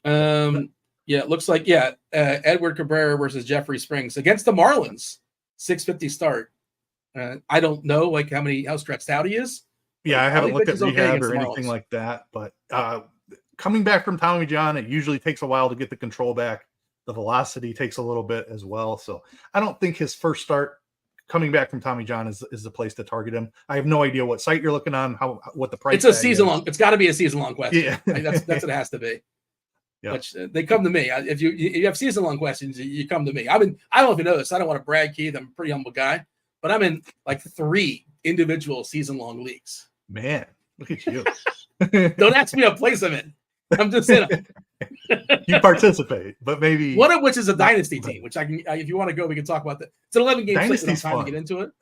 the slate. Yeah, it looks like, Edward Cabrera versus Jeffrey Springs against the Marlins, 650 start. I don't know how stretched out he is. Yeah, I haven't looked at rehab or anything like that, but coming back from Tommy John, it usually takes a while to get the control back. The velocity takes a little bit as well. So I don't think his first start coming back from Tommy John is the place to target him. I have no idea what site you're looking on, what the price. It's a season long. It's got to be a season long question. Yeah, that's what it has to be. Yeah. Which they come to me. If you have season long questions, you come to me. I don't know if you know this. I don't want to brag, Keith. I'm a pretty humble guy, but I'm in like 3 individual season long leagues. Man, look at you. Don't ask me to place them in. I'm just in them. You participate, but maybe one of which is a dynasty team, which I can. If you want to go, we can talk about that. It's an 11 game Dynasty's slate. Time to get into it.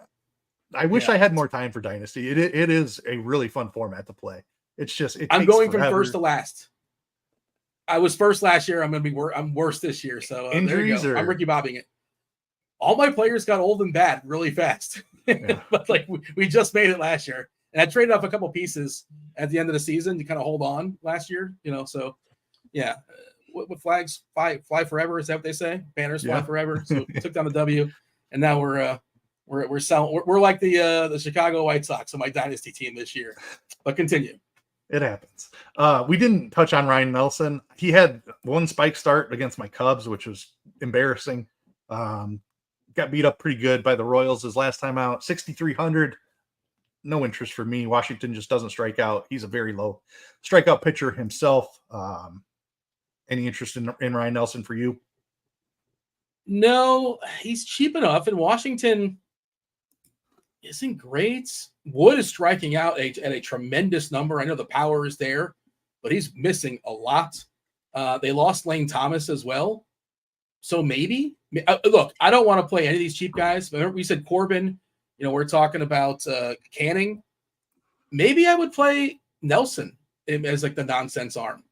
I wish I had more time for Dynasty. It is a really fun format to play. It's just I'm going from first to last. I was first last year. I'm worse this year. So injuries. I'm Ricky Bobbing it. all my players got old and bad really fast. Yeah. But like we just made it last year. And I traded off a couple pieces at the end of the season to kind of hold on last year, so yeah. What flags fly forever? Is that what they say? Banners fly forever. So took down the W, and now we're selling. We're like the Chicago White Sox on my dynasty team this year. But continue. It happens. We didn't touch on Ryan Nelson. He had one spike start against my Cubs, which was embarrassing. Got beat up pretty good by the Royals his last time out. 6,300. No interest for me. Washington just doesn't strike out. He's a very low strikeout pitcher himself. Any interest in Ryan Nelson for you? No, he's cheap enough, and Washington isn't great. Wood is striking out at a tremendous number. I know the power is there, but he's missing a lot. They lost Lane Thomas as well. So maybe. Look, I don't want to play any of these cheap guys. Remember we said Corbin. We're talking about Canning. Maybe I would play Nelson as like the nonsense arm.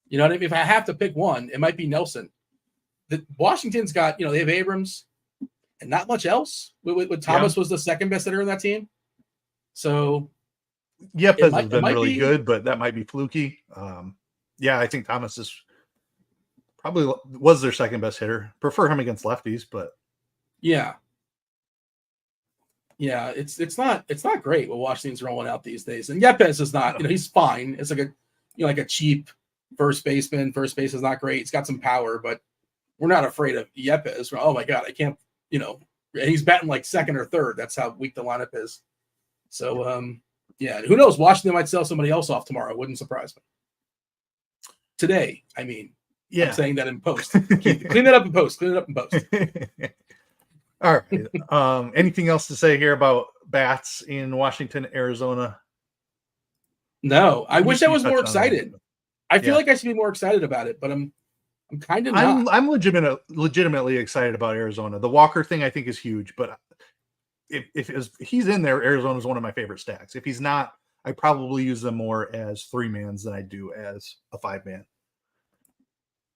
You know what I mean? If I have to pick one, it might be Nelson. Washington's got, they have Abrams and not much else. With Thomas was the second best hitter in that team. So Yepes has been really good, but that might be fluky. I think Thomas is probably was their second best hitter. Prefer him against lefties, but yeah, it's not great what Washington's rolling out these days. And Yepes is not, he's fine. It's like a cheap first baseman. First base is not great. He's got some power, but we're not afraid of Yepes. Oh my God, I can't, and he's batting like second or third. That's how weak the lineup is. So, who knows? Washington might sell somebody else off tomorrow. It wouldn't surprise me. Today, I mean. Yeah. I'm saying that in post. Clean that up in post. Clean it up in post. All right. Anything else to say here about bats in Washington, Arizona? No. I wish I was more excited. I feel like I should be more excited about it, but I'm kind of not. I'm legitimately excited about Arizona. The Walker thing I think is huge, but if he's in there, Arizona is one of my favorite stacks. If he's not, I probably use them more as 3-mans than I do as a 5-man.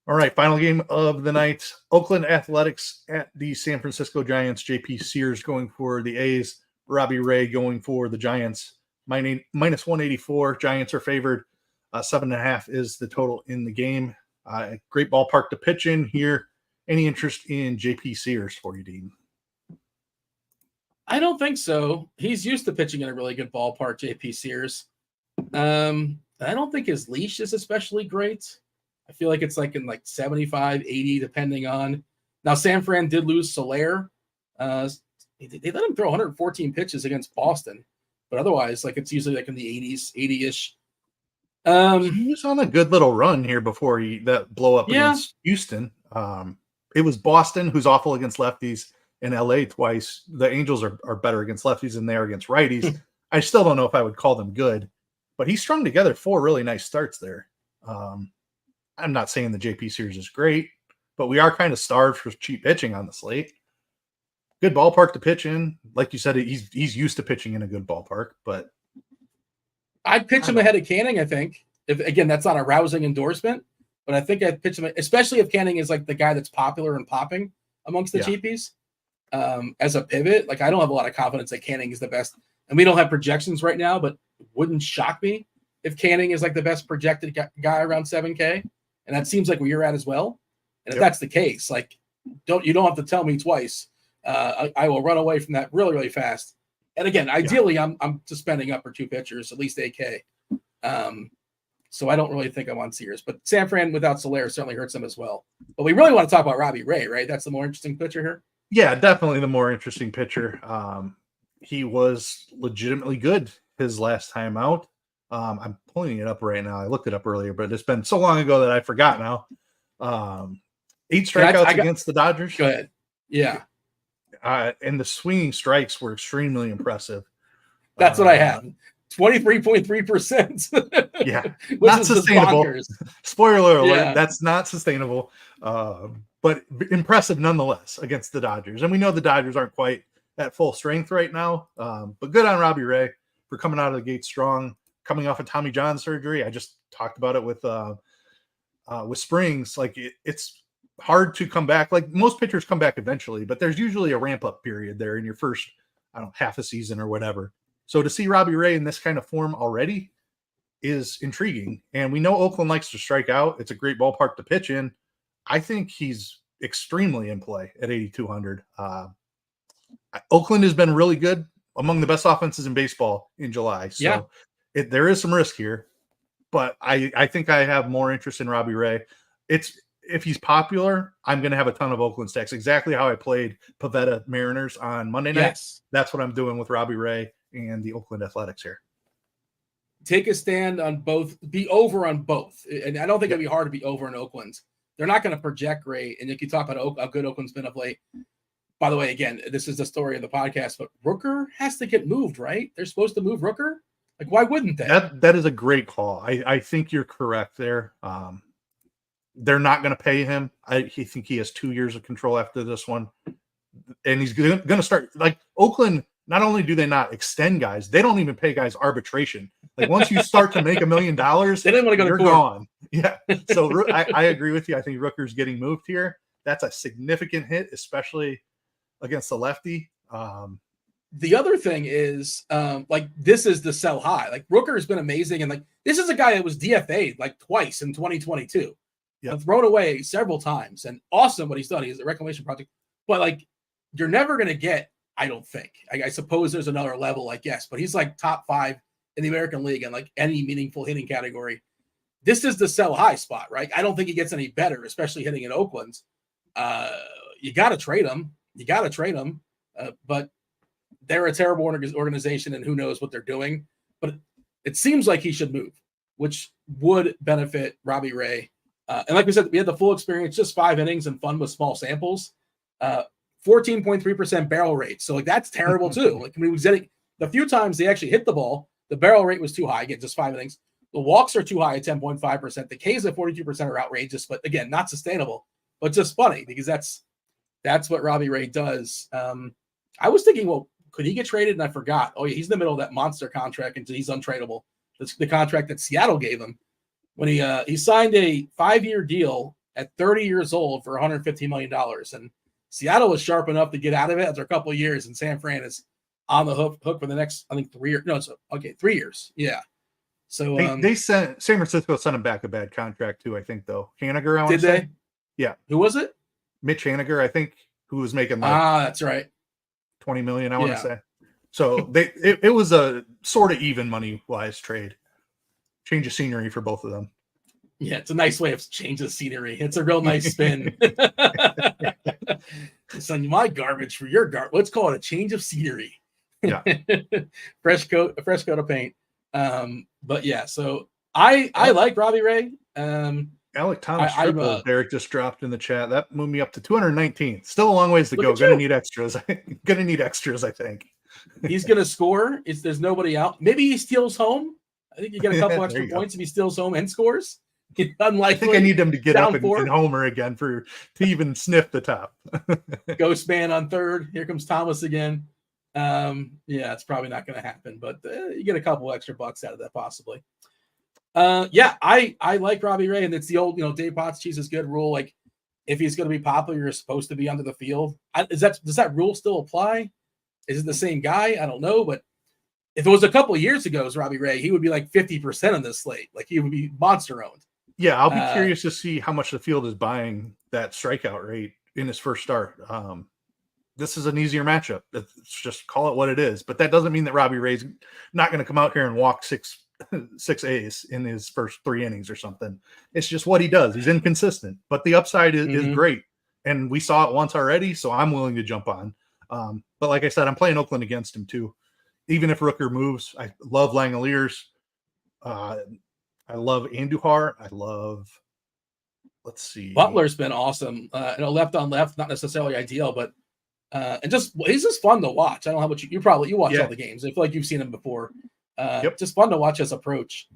All right, final game of the night. Oakland Athletics at the San Francisco Giants. JP Sears going for the A's. Robbie Ray going for the Giants. Minus 184. Giants are favored. 7.5 is the total in the game. Great ballpark to pitch in here. Any interest in JP Sears for you, Dean? I don't think so. He's used to pitching in a really good ballpark, JP Sears. I don't think his leash is especially great. I feel like it's like in 75, 80, depending on. Now, San Fran did lose Soler. They let him throw 114 pitches against Boston, but otherwise, it's usually in the 80s, 80-ish. He was on a good little run here before that blow up against Houston. It was Boston, who's awful against lefties, and LA twice. The Angels are better against lefties than they are against righties. I still don't know if I would call them good, but he strung together 4 really nice starts there. I'm not saying the JP Sears is great, but we are kind of starved for cheap pitching on the slate. Good ballpark to pitch in. Like you said, he's used to pitching in a good ballpark, but I'd pitch him ahead of Canning, I think. Again, that's not a rousing endorsement, but I think I'd pitch him, especially if Canning is the guy that's popular and popping amongst the cheapies. As a pivot, I don't have a lot of confidence that Canning is the best. And we don't have projections right now, but it wouldn't shock me if Canning is the best projected guy around 7K. And that seems like where you're at as well. And if that's the case, you don't have to tell me twice. I will run away from that really, really fast. And again, ideally, I'm just spending up for 2 pitchers, at least 8K. So I don't really think I'm on Sears. But San Fran without Soler certainly hurts them as well. But we really want to talk about Robbie Ray, right? That's the more interesting pitcher here. Yeah, definitely the more interesting pitcher. He was legitimately good his last time out. I'm pulling it up right now. I looked it up earlier, but it's been so long ago that I forgot now. 8 strikeouts against the Dodgers. Go ahead. Yeah. And the swinging strikes were extremely impressive. That's what I have. 23.3%. Yeah. Not sustainable. Spoiler alert. That's not sustainable. But impressive nonetheless against the Dodgers. And we know the Dodgers aren't quite at full strength right now. But good on Robbie Ray for coming out of the gate strong, coming off of Tommy John surgery. I just talked about it with Springs. hard to come back. Like most pitchers come back eventually, but there's usually a ramp up period there in your first, I don't know, half a season or whatever. So to see Robbie Ray in this kind of form already is intriguing. And we know Oakland likes to strike out. It's a great ballpark to pitch in. I think he's extremely in play at 8,200. Oakland has been really good, among the best offenses in baseball in July. So there is some risk here, but I think I have more interest in Robbie Ray. If he's popular, I'm going to have a ton of Oakland stacks. Exactly how I played Pavetta Mariners on Monday night. Yes. That's what I'm doing with Robbie Ray and the Oakland Athletics here. Take a stand on both. Be over on both. And I don't think it'd be hard to be over in Oakland. They're not going to project great. And if you talk about how good Oakland's been of late, by the way, again, this is the story of the podcast, but Rooker has to get moved, right? They're supposed to move Rooker. Like, why wouldn't they? That is a great call. I think you're correct there. They're not going to pay him. I think he has 2 years of control after this one. And he's going to start, like, Oakland, not only do they not extend guys, they don't even pay guys arbitration. Like, once you start to make $1 million, they didn't want to go to you're court. gone. Yeah. So I agree with you. I think Rooker's getting moved here. That's a significant hit, especially against the lefty. The other thing is, like, this is the sell high. Like, Rooker has been amazing. And, like, this is a guy that was DFA'd, like, twice in 2022. Yep. Thrown away several times. And awesome what he's done. He's a reclamation project. But, like, you're never going to get, I don't think. I suppose there's another level, I guess. But he's, like, top 5 in the American League in, like, any meaningful hitting category. This is the sell high spot, right? I don't think he gets any better, especially hitting in Oakland. You got to trade him. But they're a terrible organization, and who knows what they're doing. But it seems like he should move, which would benefit Robbie Ray. And like we said, we had the full experience, just 5 innings and fun with small samples. 14.3% barrel rate. So, like, that's terrible too. Like, when he was getting the few times they actually hit the ball, the barrel rate was too high. Again, just 5 innings. The walks are too high at 10.5%. The Ks at 42% are outrageous, but again, not sustainable. But just funny because that's what Robbie Ray does. I was thinking, well, could he get traded? And I forgot. Oh, yeah, he's in the middle of that monster contract until he's untradeable. That's the contract that Seattle gave him when he signed a 5-year deal at 30 years old for $115 million. And Seattle was sharp enough to get out of it after a couple of years. And San Fran is on the hook for the next, I think, 3 years. No, it's 3 years. Yeah. So they sent San Francisco sent him back a bad contract too, I think, though. Haniger, did they? Yeah. Who was it? Mitch Haniger, I think, who was making that's right. $20 million, I want to say. So it was a sort of even money wise trade. Change of scenery for both of them. Yeah, it's a nice way of change the scenery. It's a real nice spin. Send my garbage for your garbage. Let's call it a change of scenery. Yeah. A fresh coat of paint. But yeah, so I like Robbie Ray. Alec Thomas triple, Derek just dropped in the chat. That moved me up to 219. Still a long ways to go. Gonna need extras. I think. He's gonna score. There's nobody out. Maybe he steals home. I think you get a couple extra points if he steals home and scores. Unlikely. I think I need him to get up and homer again to even sniff the top. Ghost man on third. Here comes Thomas again. Yeah, it's probably not going to happen, but you get a couple extra bucks out of that possibly. Yeah, I like Robbie Ray, and it's the old, Dave Potts cheese is good rule. Like, if he's going to be popular, you're supposed to be under the field. Does that rule still apply? Is it the same guy? I don't know, but if it was a couple of years ago, as Robbie Ray, he would be like 50% on this slate. Like, he would be monster owned. Yeah, I'll be curious to see how much the field is buying that strikeout rate in his first start. This is an easier matchup. It's just call it what it is. But that doesn't mean that Robbie Ray's not going to come out here and walk six A's in his first 3 innings or something. It's just what he does. He's inconsistent, but the upside is great. And we saw it once already, so I'm willing to jump on. But like I said, I'm playing Oakland against him too. Even if Rooker moves, I love Langoliers. I love Andujar. Let's see. Butler's been awesome. Left on left, not necessarily ideal, but and he's just fun to watch. I don't know how much you watch all the games. I feel like you've seen him before. Just fun to watch his approach.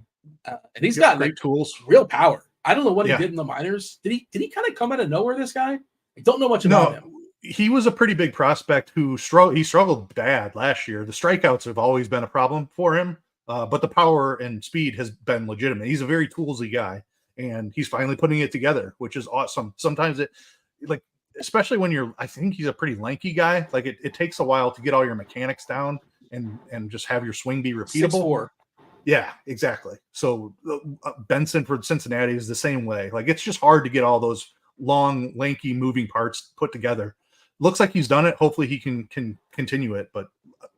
And he's got great tools, real power. I don't know what he did in the minors. Did he kind of come out of nowhere? This guy, I don't know much about him. He was a pretty big prospect who struggled bad last year. The strikeouts have always been a problem for him. But the power and speed has been legitimate. He's a very toolsy guy. and he's finally putting it together, which is awesome. Sometimes it, like, especially when I think he's a pretty lanky guy. Like it takes a while to get all your mechanics down and just have your swing be repeatable. 6'4". Yeah, exactly. So Benson for Cincinnati is the same way. Like it's just hard to get all those long, lanky moving parts put together. Looks like he's done it. Hopefully he can continue it, but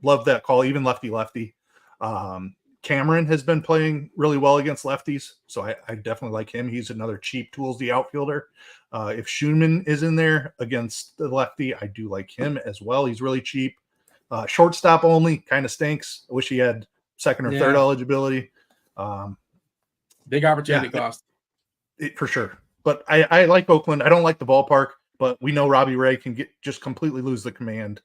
love that call. Even lefty. Cameron has been playing really well against lefties, so I definitely like him. He's another cheap toolsy outfielder. If Schoonman is in there against the lefty, I do like him as well. He's really cheap. Shortstop only kind of stinks. I wish he had second or third eligibility. Big opportunity cost. For sure. But I like Oakland. I don't like the ballpark, but we know Robbie Ray can just completely lose the command.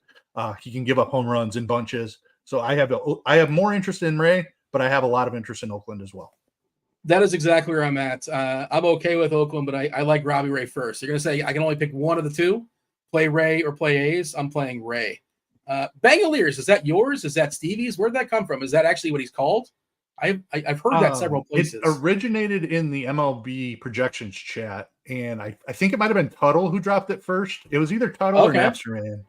He can give up home runs in bunches. So I have more interest in Ray, but I have a lot of interest in Oakland as well. That is exactly where I'm at. I'm okay with Oakland, but I like Robbie Ray first. You're going to say I can only pick one of the two, play Ray or play A's. I'm playing Ray. Bangaliers, is that yours? Is that Stevie's? Where did that come from? Is that actually what he's called? I've heard that several places. It originated in the MLB projections chat, and I think it might have been Tuttle who dropped it first. It was either Tuttle or Napsterman.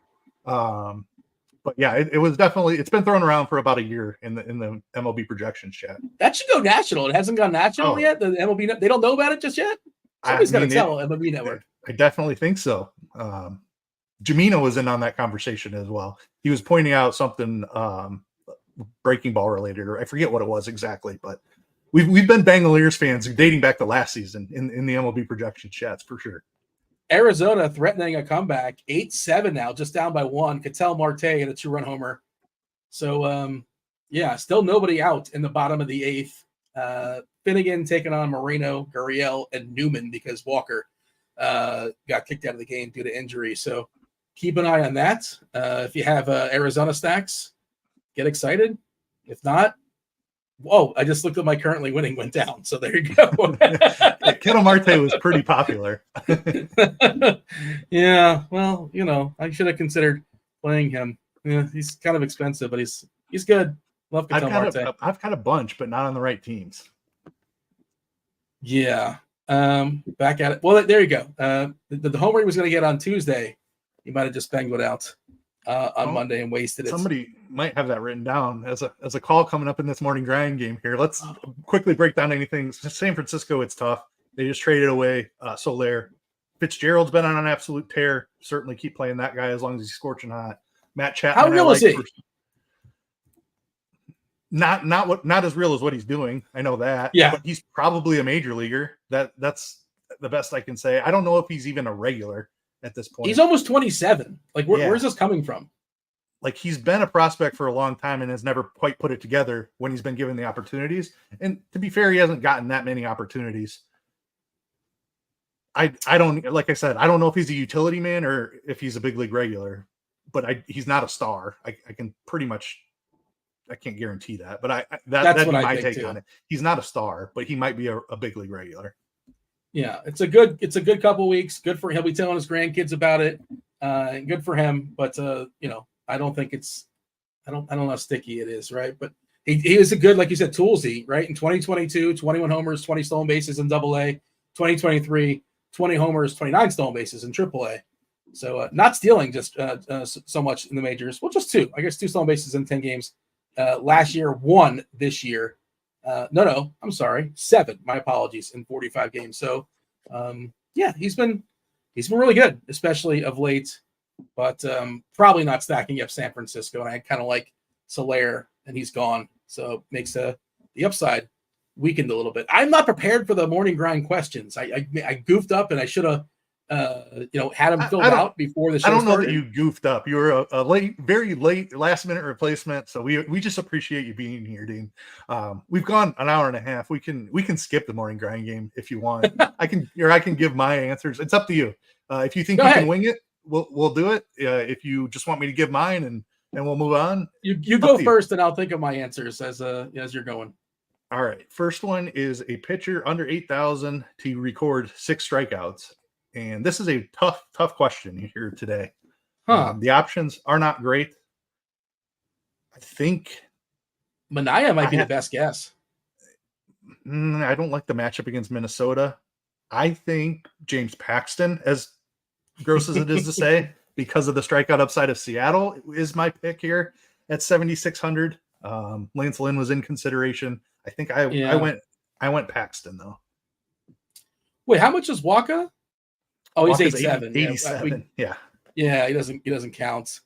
But yeah, it was definitely, it's been thrown around for about a year in the MLB projections chat. That should go national. It hasn't gone national yet. The MLB, they don't know about it just yet. Somebody's got to tell MLB Network. I definitely think so. Jamino was in on that conversation as well. He was pointing out something breaking ball related, or I forget what it was exactly, but we've been Bangaliers fans dating back to last season in the MLB projection chats for sure. Arizona threatening a comeback, 8-7 now, just down by 1. Ketel Marte and a 2-run homer. So, still nobody out in the bottom of the 8th. Finnegan taking on Moreno, Gurriel, and Newman because Walker got kicked out of the game due to injury. So keep an eye on that. If you have Arizona stacks, get excited. If not, I just looked at my currently winning went down. So there you go. Ketel Marte was pretty popular. Yeah, well, I should have considered playing him. Yeah, he's kind of expensive, but he's good. Love Ketel Marte. I've got a bunch, but not on the right teams. Yeah. Back at it. Well, there you go. The homer he was going to get on Tuesday, he might have just banged it out on Monday and wasted it. Somebody might have that written down as a call coming up in this morning grind game here. Let's quickly break down anything. San Francisco, it's tough. They just traded away Soler. Fitzgerald's been on an absolute tear. Certainly keep playing that guy as long as he's scorching hot. Matt Chapman. How real is he? Not as real as what he's doing. I know that. Yeah. But he's probably a major leaguer. That's the best I can say. I don't know if he's even a regular at this point. He's almost 27. Like, where's this coming from? Like, he's been a prospect for a long time and has never quite put it together when he's been given the opportunities. And to be fair, he hasn't gotten that many opportunities. I don't, like I said, I don't know if he's a utility man or if he's a big league regular, but he's not a star. I can pretty much, I can't guarantee that, but that's what my take on it. He's not a star, but he might be a big league regular. Yeah, it's a good couple weeks. Good for him. He'll be telling his grandkids about it. Good for him. But I don't think I don't know how sticky it is, right? But he is a good, like you said, toolsy, right? In 2022, 21 homers, 20 stolen bases in AA. 2023, 20 homers, 29 stolen bases in AAA. So not stealing just so much in the majors. Well, just 2. I guess 2 stolen bases in 10 games. Last year, 1 this year. No, I'm sorry, 7. My apologies, in 45 games. So, he's been really good, especially of late. But probably not stacking up San Francisco. And I kind of like Soler, and he's gone, so makes the upside weakened a little bit. I'm not prepared for the morning grind questions. I goofed up, and I should have had them filled out before the show. I don't know started. that you goofed up. You were a very late last minute replacement. So we just appreciate you being here, Dean. We've gone an hour and a half. We can skip the morning grind game if you want. I can give my answers. It's up to you. If you think you can wing it, we'll do it. If you just want me to give mine and we'll move on. You go first, and I'll think of my answers as you're going. All right. First one is a pitcher under 8,000 to record 6 strikeouts. And this is a tough question here today. The options are not great. I think Manaea might be the best guess. I don't like the matchup against Minnesota. I think James Paxton, as gross as it is to say, because of the strikeout upside of Seattle, is my pick here at 7,600. Lance Lynn was in consideration. I think I went Paxton though. Wait, how much is Waka? Oh, he's Walker's 8'7". 87. Yeah. Yeah, he doesn't count.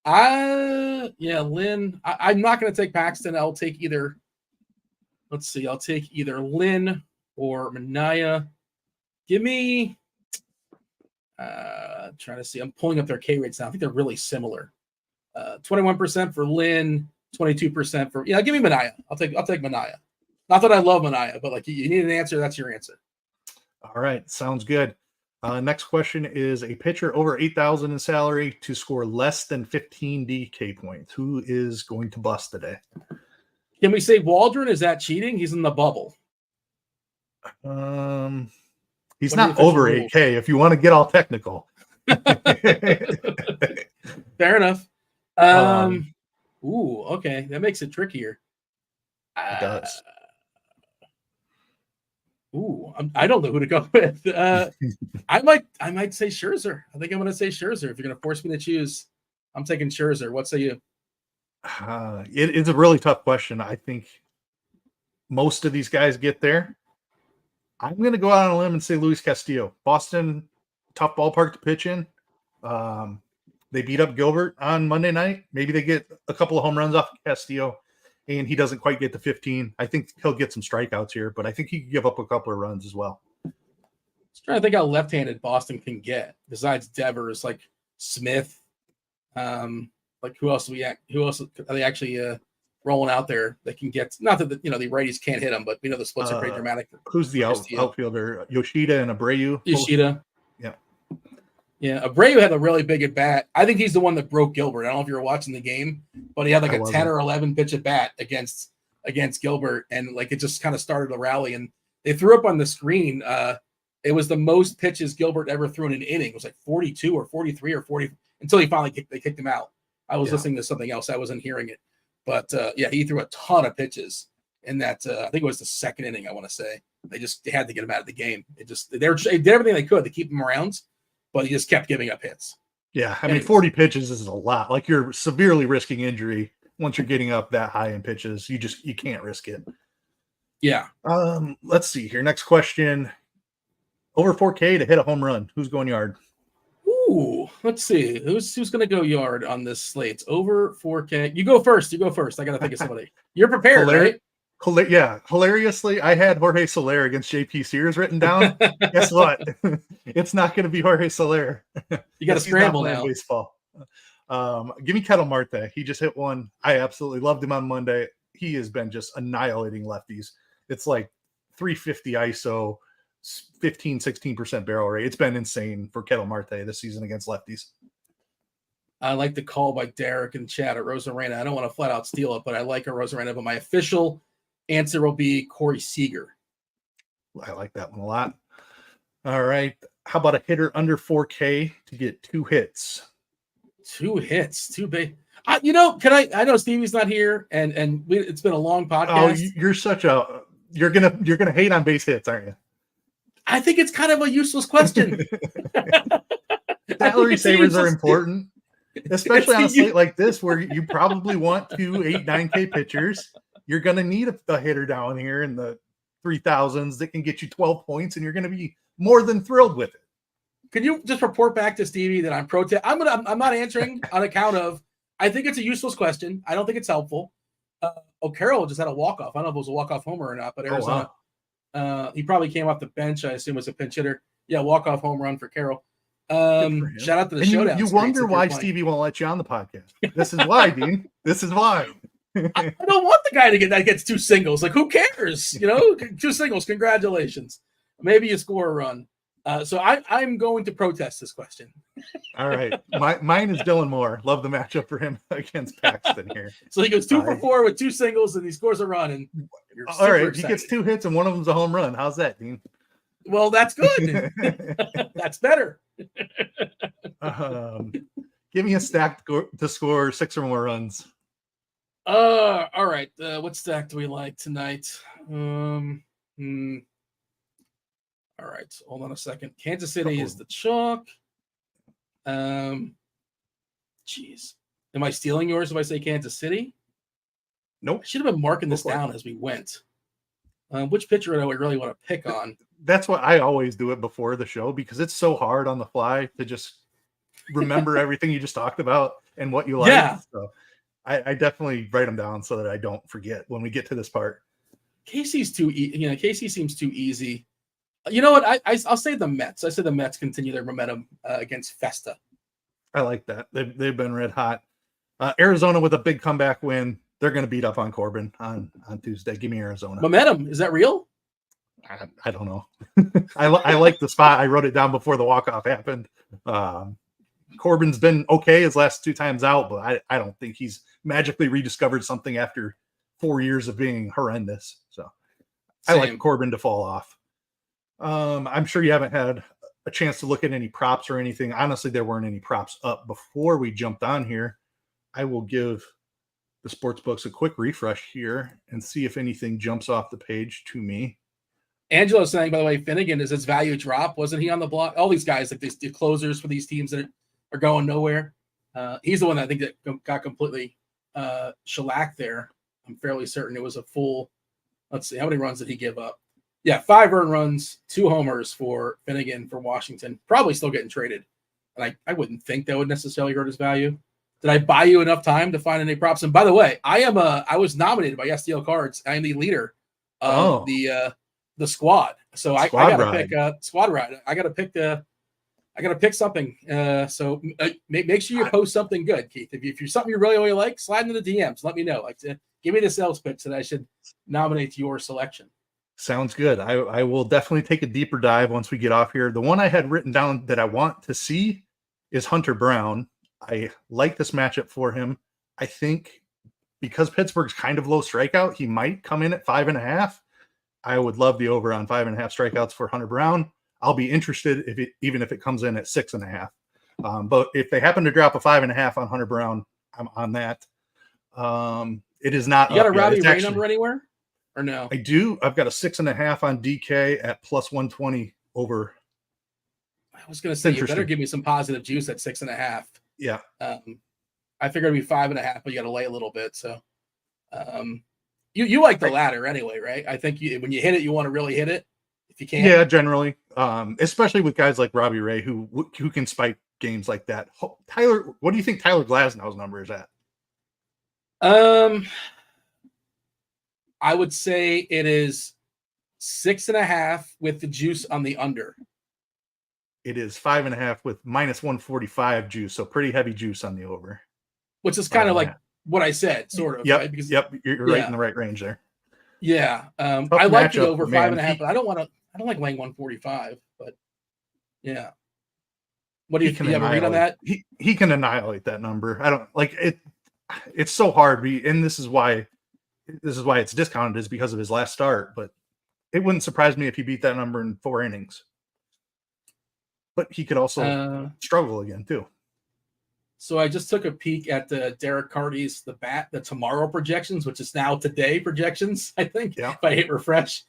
Lynn. I'm not going to take Paxton. I'll take either. Let's see. I'll take either Lynn or Manaea. Give me. Trying to see. I'm pulling up their K rates now. I think they're really similar. 21% for Lynn, 22% for. Yeah, give me Manaea. I'll take Manaea. Not that I love Manaea, but like you need an answer. That's your answer. All right, sounds good. Next question is a pitcher over 8,000 in salary to score less than 15 DK points. Who is going to bust today? Can we say Waldron? Is that cheating? He's in the bubble. He's not over 8K if you want to get all technical. Fair enough. Okay. That makes it trickier. It does. I don't know who to go with. I might say Scherzer. I think I'm going to say Scherzer. If you're going to force me to choose, I'm taking Scherzer. What say you? It's a really tough question. I think most of these guys get there. I'm going to go out on a limb and say Luis Castillo. Boston, tough ballpark to pitch in. They beat up Gilbert on Monday night. Maybe they get a couple of home runs off of Castillo, and he doesn't quite get to 15. I think he'll get some strikeouts here, but I think he can give up a couple of runs as well. Just trying to think how left-handed Boston can get besides Devers, like Smith. Like who else are they actually rolling out there that can get? Not that the righties can't hit them, but the splits are pretty dramatic. Who's the outfielder? Yoshida and Abreu. Yoshida. Yeah, Abreu had a really big at bat. I think he's the one that broke Gilbert. I don't know if you were watching the game, but he had like a 10 or 11 pitch at bat against Gilbert, and like it just kind of started a rally. And they threw up on the screen. It was the most pitches Gilbert ever threw in an inning. It was like 42 or 43 or 40 until they kicked him out. I was listening to something else. I wasn't hearing it, but he threw a ton of pitches in that. I think it was the second inning. I want to say they had to get him out of the game. They did everything they could to keep him around. But he just kept giving up hits. Yeah, I mean, 40 pitches is a lot. Like you're severely risking injury once you're getting up that high in pitches. You can't risk it. Yeah. Let's see here. Next question. Over 4K to hit a home run. Who's going yard? Ooh, let's see. Who's going to go yard on this slate? Over 4K. You go first. I got to think of somebody. You're prepared, right? Yeah, hilariously, I had Jorge Soler against JP Sears written down. Guess what? It's not going to be Jorge Soler. You got to scramble now. Baseball. Give me Ketel Marte. He just hit one. I absolutely loved him on Monday. He has been just annihilating lefties. It's like 350 ISO, 15-16% barrel rate. It's been insane for Ketel Marte this season against lefties. I like the call by Derek and chat at Rosarena. I don't want to flat out steal it, but I like a Rosarena. But my official answer will be Corey Seager. I like that one a lot. All right. How about a hitter under 4K to get 2 hits? 2 hits, 2 big. I know Stevie's not here, and it's been a long podcast. Oh, you're gonna hate on base hits, aren't you? I think it's kind of a useless question. Salary savers are important, especially on a slate like this where you probably want 2 8-9K pitchers. You're going to need a hitter down here in the 3,000s that can get you 12 points, and you're going to be more than thrilled with it. Can you just report back to Stevie that I'm I'm not answering on account of, I think it's a useless question. I don't think it's helpful. O'Carroll just had a walk-off. I don't know if it was a walk-off homer or not, but Arizona, he probably came off the bench. I assume as a pinch hitter. Yeah, walk-off home run for Carroll. Shout out to the showdown. You wonder why Stevie won't let you on the podcast. This is why, Dean. This is why. I don't want the guy that gets 2 singles. Like, who cares? 2 singles. Congratulations. Maybe you score a run. So I'm going to protest this question. All right. Mine is Dylan Moore. Love the matchup for him against Paxton here. So he goes 2 for 4 with 2 singles, and he scores a run. And all right, excited. He gets 2 hits, and one of them's a home run. How's that, Dean? Well, that's good. That's better. Give me a stack to score 6 or more runs. All right. What stack do we like tonight? All right. Hold on a second. Kansas City is the chalk. Jeez. Am I stealing yours if I say Kansas City? Nope. I should have been marking this down as we went. Which pitcher do I really want to pick on? That's what I always do it before the show because it's so hard on the fly to just remember everything you just talked about and what you like. Yeah. So I definitely write them down so that I don't forget when we get to this part. Casey's too Casey seems too easy. You know what? I'll say the Mets. I say the Mets continue their momentum against Festa. I like that. They've been red hot. Arizona with a big comeback win. They're going to beat up on Corbin on Tuesday. Give me Arizona. Momentum. Is that real? I don't know. I like the spot. I wrote it down before the walk-off happened. Corbin's been okay his last 2 times out, but I don't think he's magically rediscovered something after 4 years of being horrendous. So I like Corbin to fall off. I'm sure you haven't had a chance to look at any props or anything. Honestly, there weren't any props up before we jumped on here. I will give the sports books a quick refresh here and see if anything jumps off the page to me. Angelo's saying, by the way, Finnegan, is his value drop? Wasn't he on the block? All these guys, like the closers for these teams that are going nowhere. He's the one that I think that got completely shellacked there. I'm fairly certain it was a full. Let's see, how many runs did he give up? Yeah, 5 earned runs, 2 homers for Finnegan for Washington. Probably still getting traded. And I wouldn't think that would necessarily hurt his value. Did I buy you enough time to find any props? And by the way, I was nominated by STL Cards. I am the leader of the squad. So I got to pick a squad ride. I got to pick something. So make sure you post something good, Keith. If you're something you really like, slide into the DMs. Let me know. Like, give me the sales pitch that I should nominate your selection. Sounds good. I will definitely take a deeper dive once we get off here. The one I had written down that I want to see is Hunter Brown. I like this matchup for him. I think because Pittsburgh's kind of low strikeout, he might come in at 5.5. I would love the over on 5.5 strikeouts for Hunter Brown. I'll be interested even if it comes in at 6.5. But if they happen to drop a 5.5 on Hunter Brown, I'm on that. It is not. You got a Robbie Ray number anywhere or no? I do. I've got a 6.5 on DK at plus 120 over. I was going to say you better give me some positive juice at 6.5. Yeah. I figured it'd be 5.5, but you got to lay a little bit. So, you like the latter anyway, right? I think when you hit it, you want to really hit it if you can. Yeah, generally, especially with guys like Robbie Ray who can spike games like that. Tyler, what do you think Tyler Glasnow's number is at? I would say it is 6.5 with the juice on the under. It is 5.5 with minus 145 juice, so pretty heavy juice on the over. Which is kind of like what I said, sort of. Yep, right? Because, you're right in the right range there. Yeah, I like the over 5.5, but I don't like laying 145. But yeah, what do you have a read on that? He can annihilate that number. I don't like it. It's so hard, and this is why it's discounted is because of his last start. But it wouldn't surprise me if he beat that number in 4 innings. But he could also struggle again too. So I just took a peek at the Derek Carty's the tomorrow projections, which is now today projections, I think. Yeah. If I hit refresh.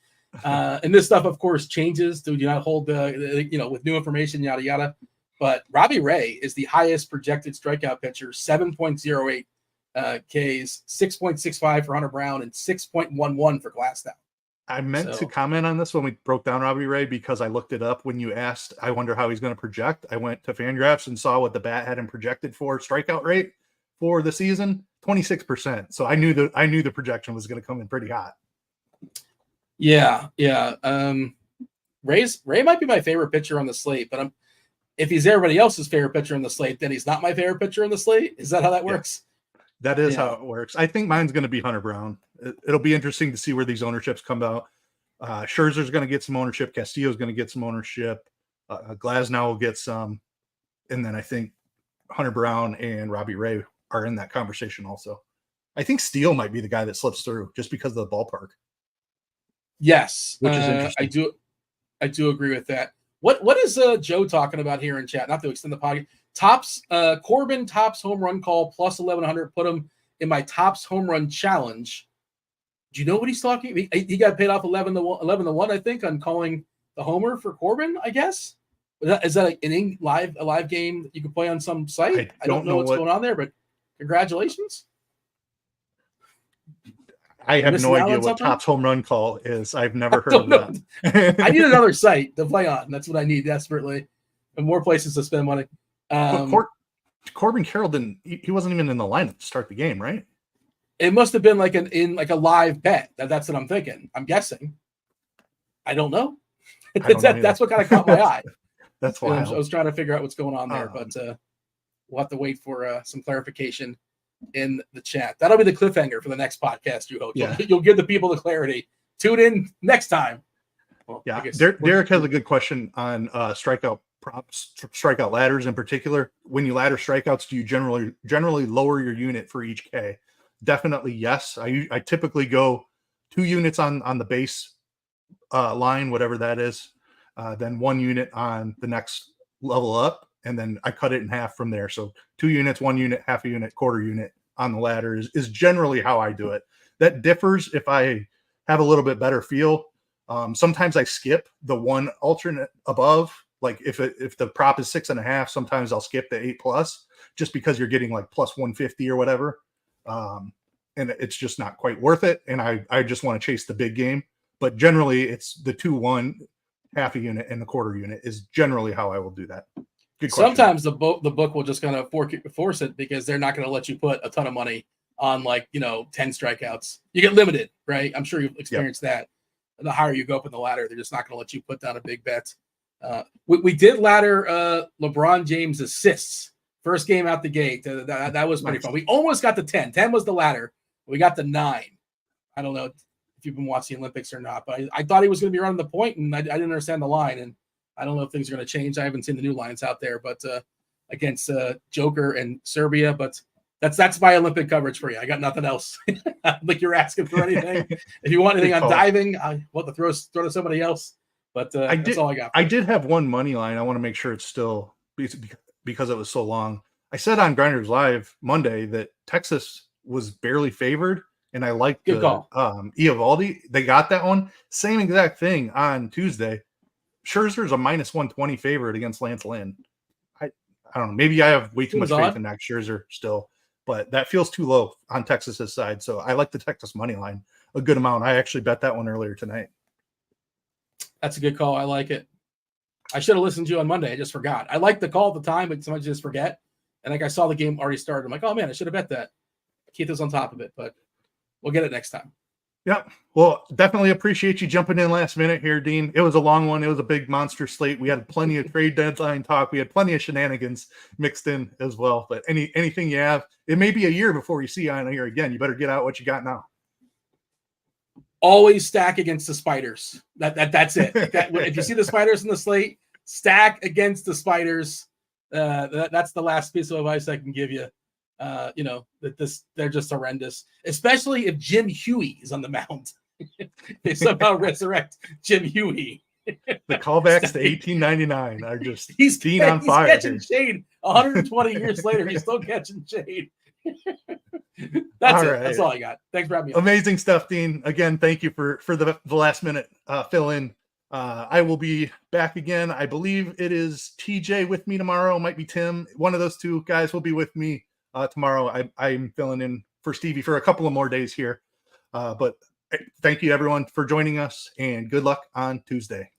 And this stuff, of course, changes. Do not hold with new information, yada yada. But Robbie Ray is the highest projected strikeout pitcher, 7.08 Ks, 6.65 for Hunter Brown, and 6.11 for Glasnow. I meant to comment on this when we broke down Robbie Ray because I looked it up when you asked. I wonder how he's going to project. I went to FanGraphs and saw what the bat had him projected for strikeout rate for the season, 26%. So I knew the projection was going to come in pretty hot. Yeah. Ray might be my favorite pitcher on the slate, but if he's everybody else's favorite pitcher on the slate, then he's not my favorite pitcher on the slate. Is that how that works? That is how it works. I think mine's going to be Hunter Brown. It'll be interesting to see where these ownerships come out. Scherzer's going to get some ownership. Castillo's going to get some ownership. Glasnow will get some. And then I think Hunter Brown and Robbie Ray are in that conversation also. I think Steele might be the guy that slips through just because of the ballpark. Yes. Which is interesting. I do agree with that. What is Joe talking about here in chat? Not to extend the podcast. Corbin tops home run call plus 1,100. Put him in my Topps home run challenge. Do you know what he's talking? He got paid off 11-1, I think, on calling the homer for Corbin, I guess. Is that a live game that you can play on some site? I don't know what's going on there, but congratulations. I have no idea what Topps home run call is. I've never heard of that. I need another site to play on. That's what I need desperately. And more places to spend money. Corbin Carroll he wasn't even in the lineup to start the game, right? It must have been like a live bet. That's what I'm thinking. I'm guessing. I don't know. That's what kind of caught my eye. That's why I was trying to figure out what's going on there, but we'll have to wait for some clarification in the chat. That'll be the cliffhanger for the next podcast, you hope. Yeah. You'll give the people the clarity. Tune in next time. Well, yeah, Derek has a good question on strikeout props, strikeout ladders in particular. When you ladder strikeouts, do you generally lower your unit for each K? Definitely yes. I typically go 2 units on the base line, whatever that is, then 1 unit on the next level up, and then I cut it in half from there. So 2 units, 1 unit, half a unit, quarter unit on the ladder is generally how I do it. That differs if I have a little bit better feel. Sometimes I skip the 1 alternate above. Like if the prop is 6.5, sometimes I'll skip the 8+ just because you're getting like plus 150 or whatever. And it's just not quite worth it. And I just want to chase the big game. But generally it's the 2-1, half a unit, and the quarter unit is generally how I will do that. Good question. Sometimes the book will just kind of force it because they're not going to let you put a ton of money on 10 strikeouts. You get limited, right? I'm sure you've experienced that. The higher you go up in the ladder, they're just not going to let you put down a big bet. We did ladder LeBron James assists first game out the gate. That was pretty fun. We almost got the 10. 10 was the ladder. We got the 9. I don't know if you've been watching the Olympics or not, but I thought he was going to be running the point, and I didn't understand the line. And I don't know if things are going to change. I haven't seen the new lines out there, but against Joker and Serbia. But that's my Olympic coverage for you. I got nothing else. Like you're asking for anything. If you want anything on diving, I want to throw to somebody else. But that's all I got. I did have one money line. I want to make sure it's still because it was so long. I said on Grinders Live Monday that Texas was barely favored, and I liked good call. Eovaldi. They got that one. Same exact thing on Tuesday. Scherzer's a -120 favorite against Lance Lynn. I don't know. Maybe I have way too much faith in Max Scherzer still, but that feels too low on Texas's side. So I like the Texas money line a good amount. I actually bet that one earlier tonight. That's a good call. I like it. I should have listened to you on Monday. I just forgot. I liked the call at the time, but sometimes you just forget. And I saw the game already started. I'm like, oh man, I should have bet that. Keith was on top of it, but we'll get it next time. Yep. Well, definitely appreciate you jumping in last minute here, Dean. It was a long one. It was a big monster slate. We had plenty of trade deadline talk. We had plenty of shenanigans mixed in as well. But anything you have, it may be a year before we see you on here again. You better get out what you got now. Always stack against the spiders. That's it. If you see the spiders in the slate, stack against the spiders. That's the last piece of advice I can give you. They're just horrendous, especially if Jim Huey is on the mound. They somehow resurrect Jim Huey. The callbacks to 1899 are just he's on fire. He's catching shade 120 years later. He's still catching shade. That's all it. Right. That's all I got. Thanks for having me. Amazing stuff, Dean. Again, thank you for the last minute fill in. I will be back again. I believe it is TJ with me tomorrow. It might be Tim. One of those two guys will be with me tomorrow. I'm filling in for Stevie for a couple of more days here. But thank you everyone for joining us, and good luck on Tuesday.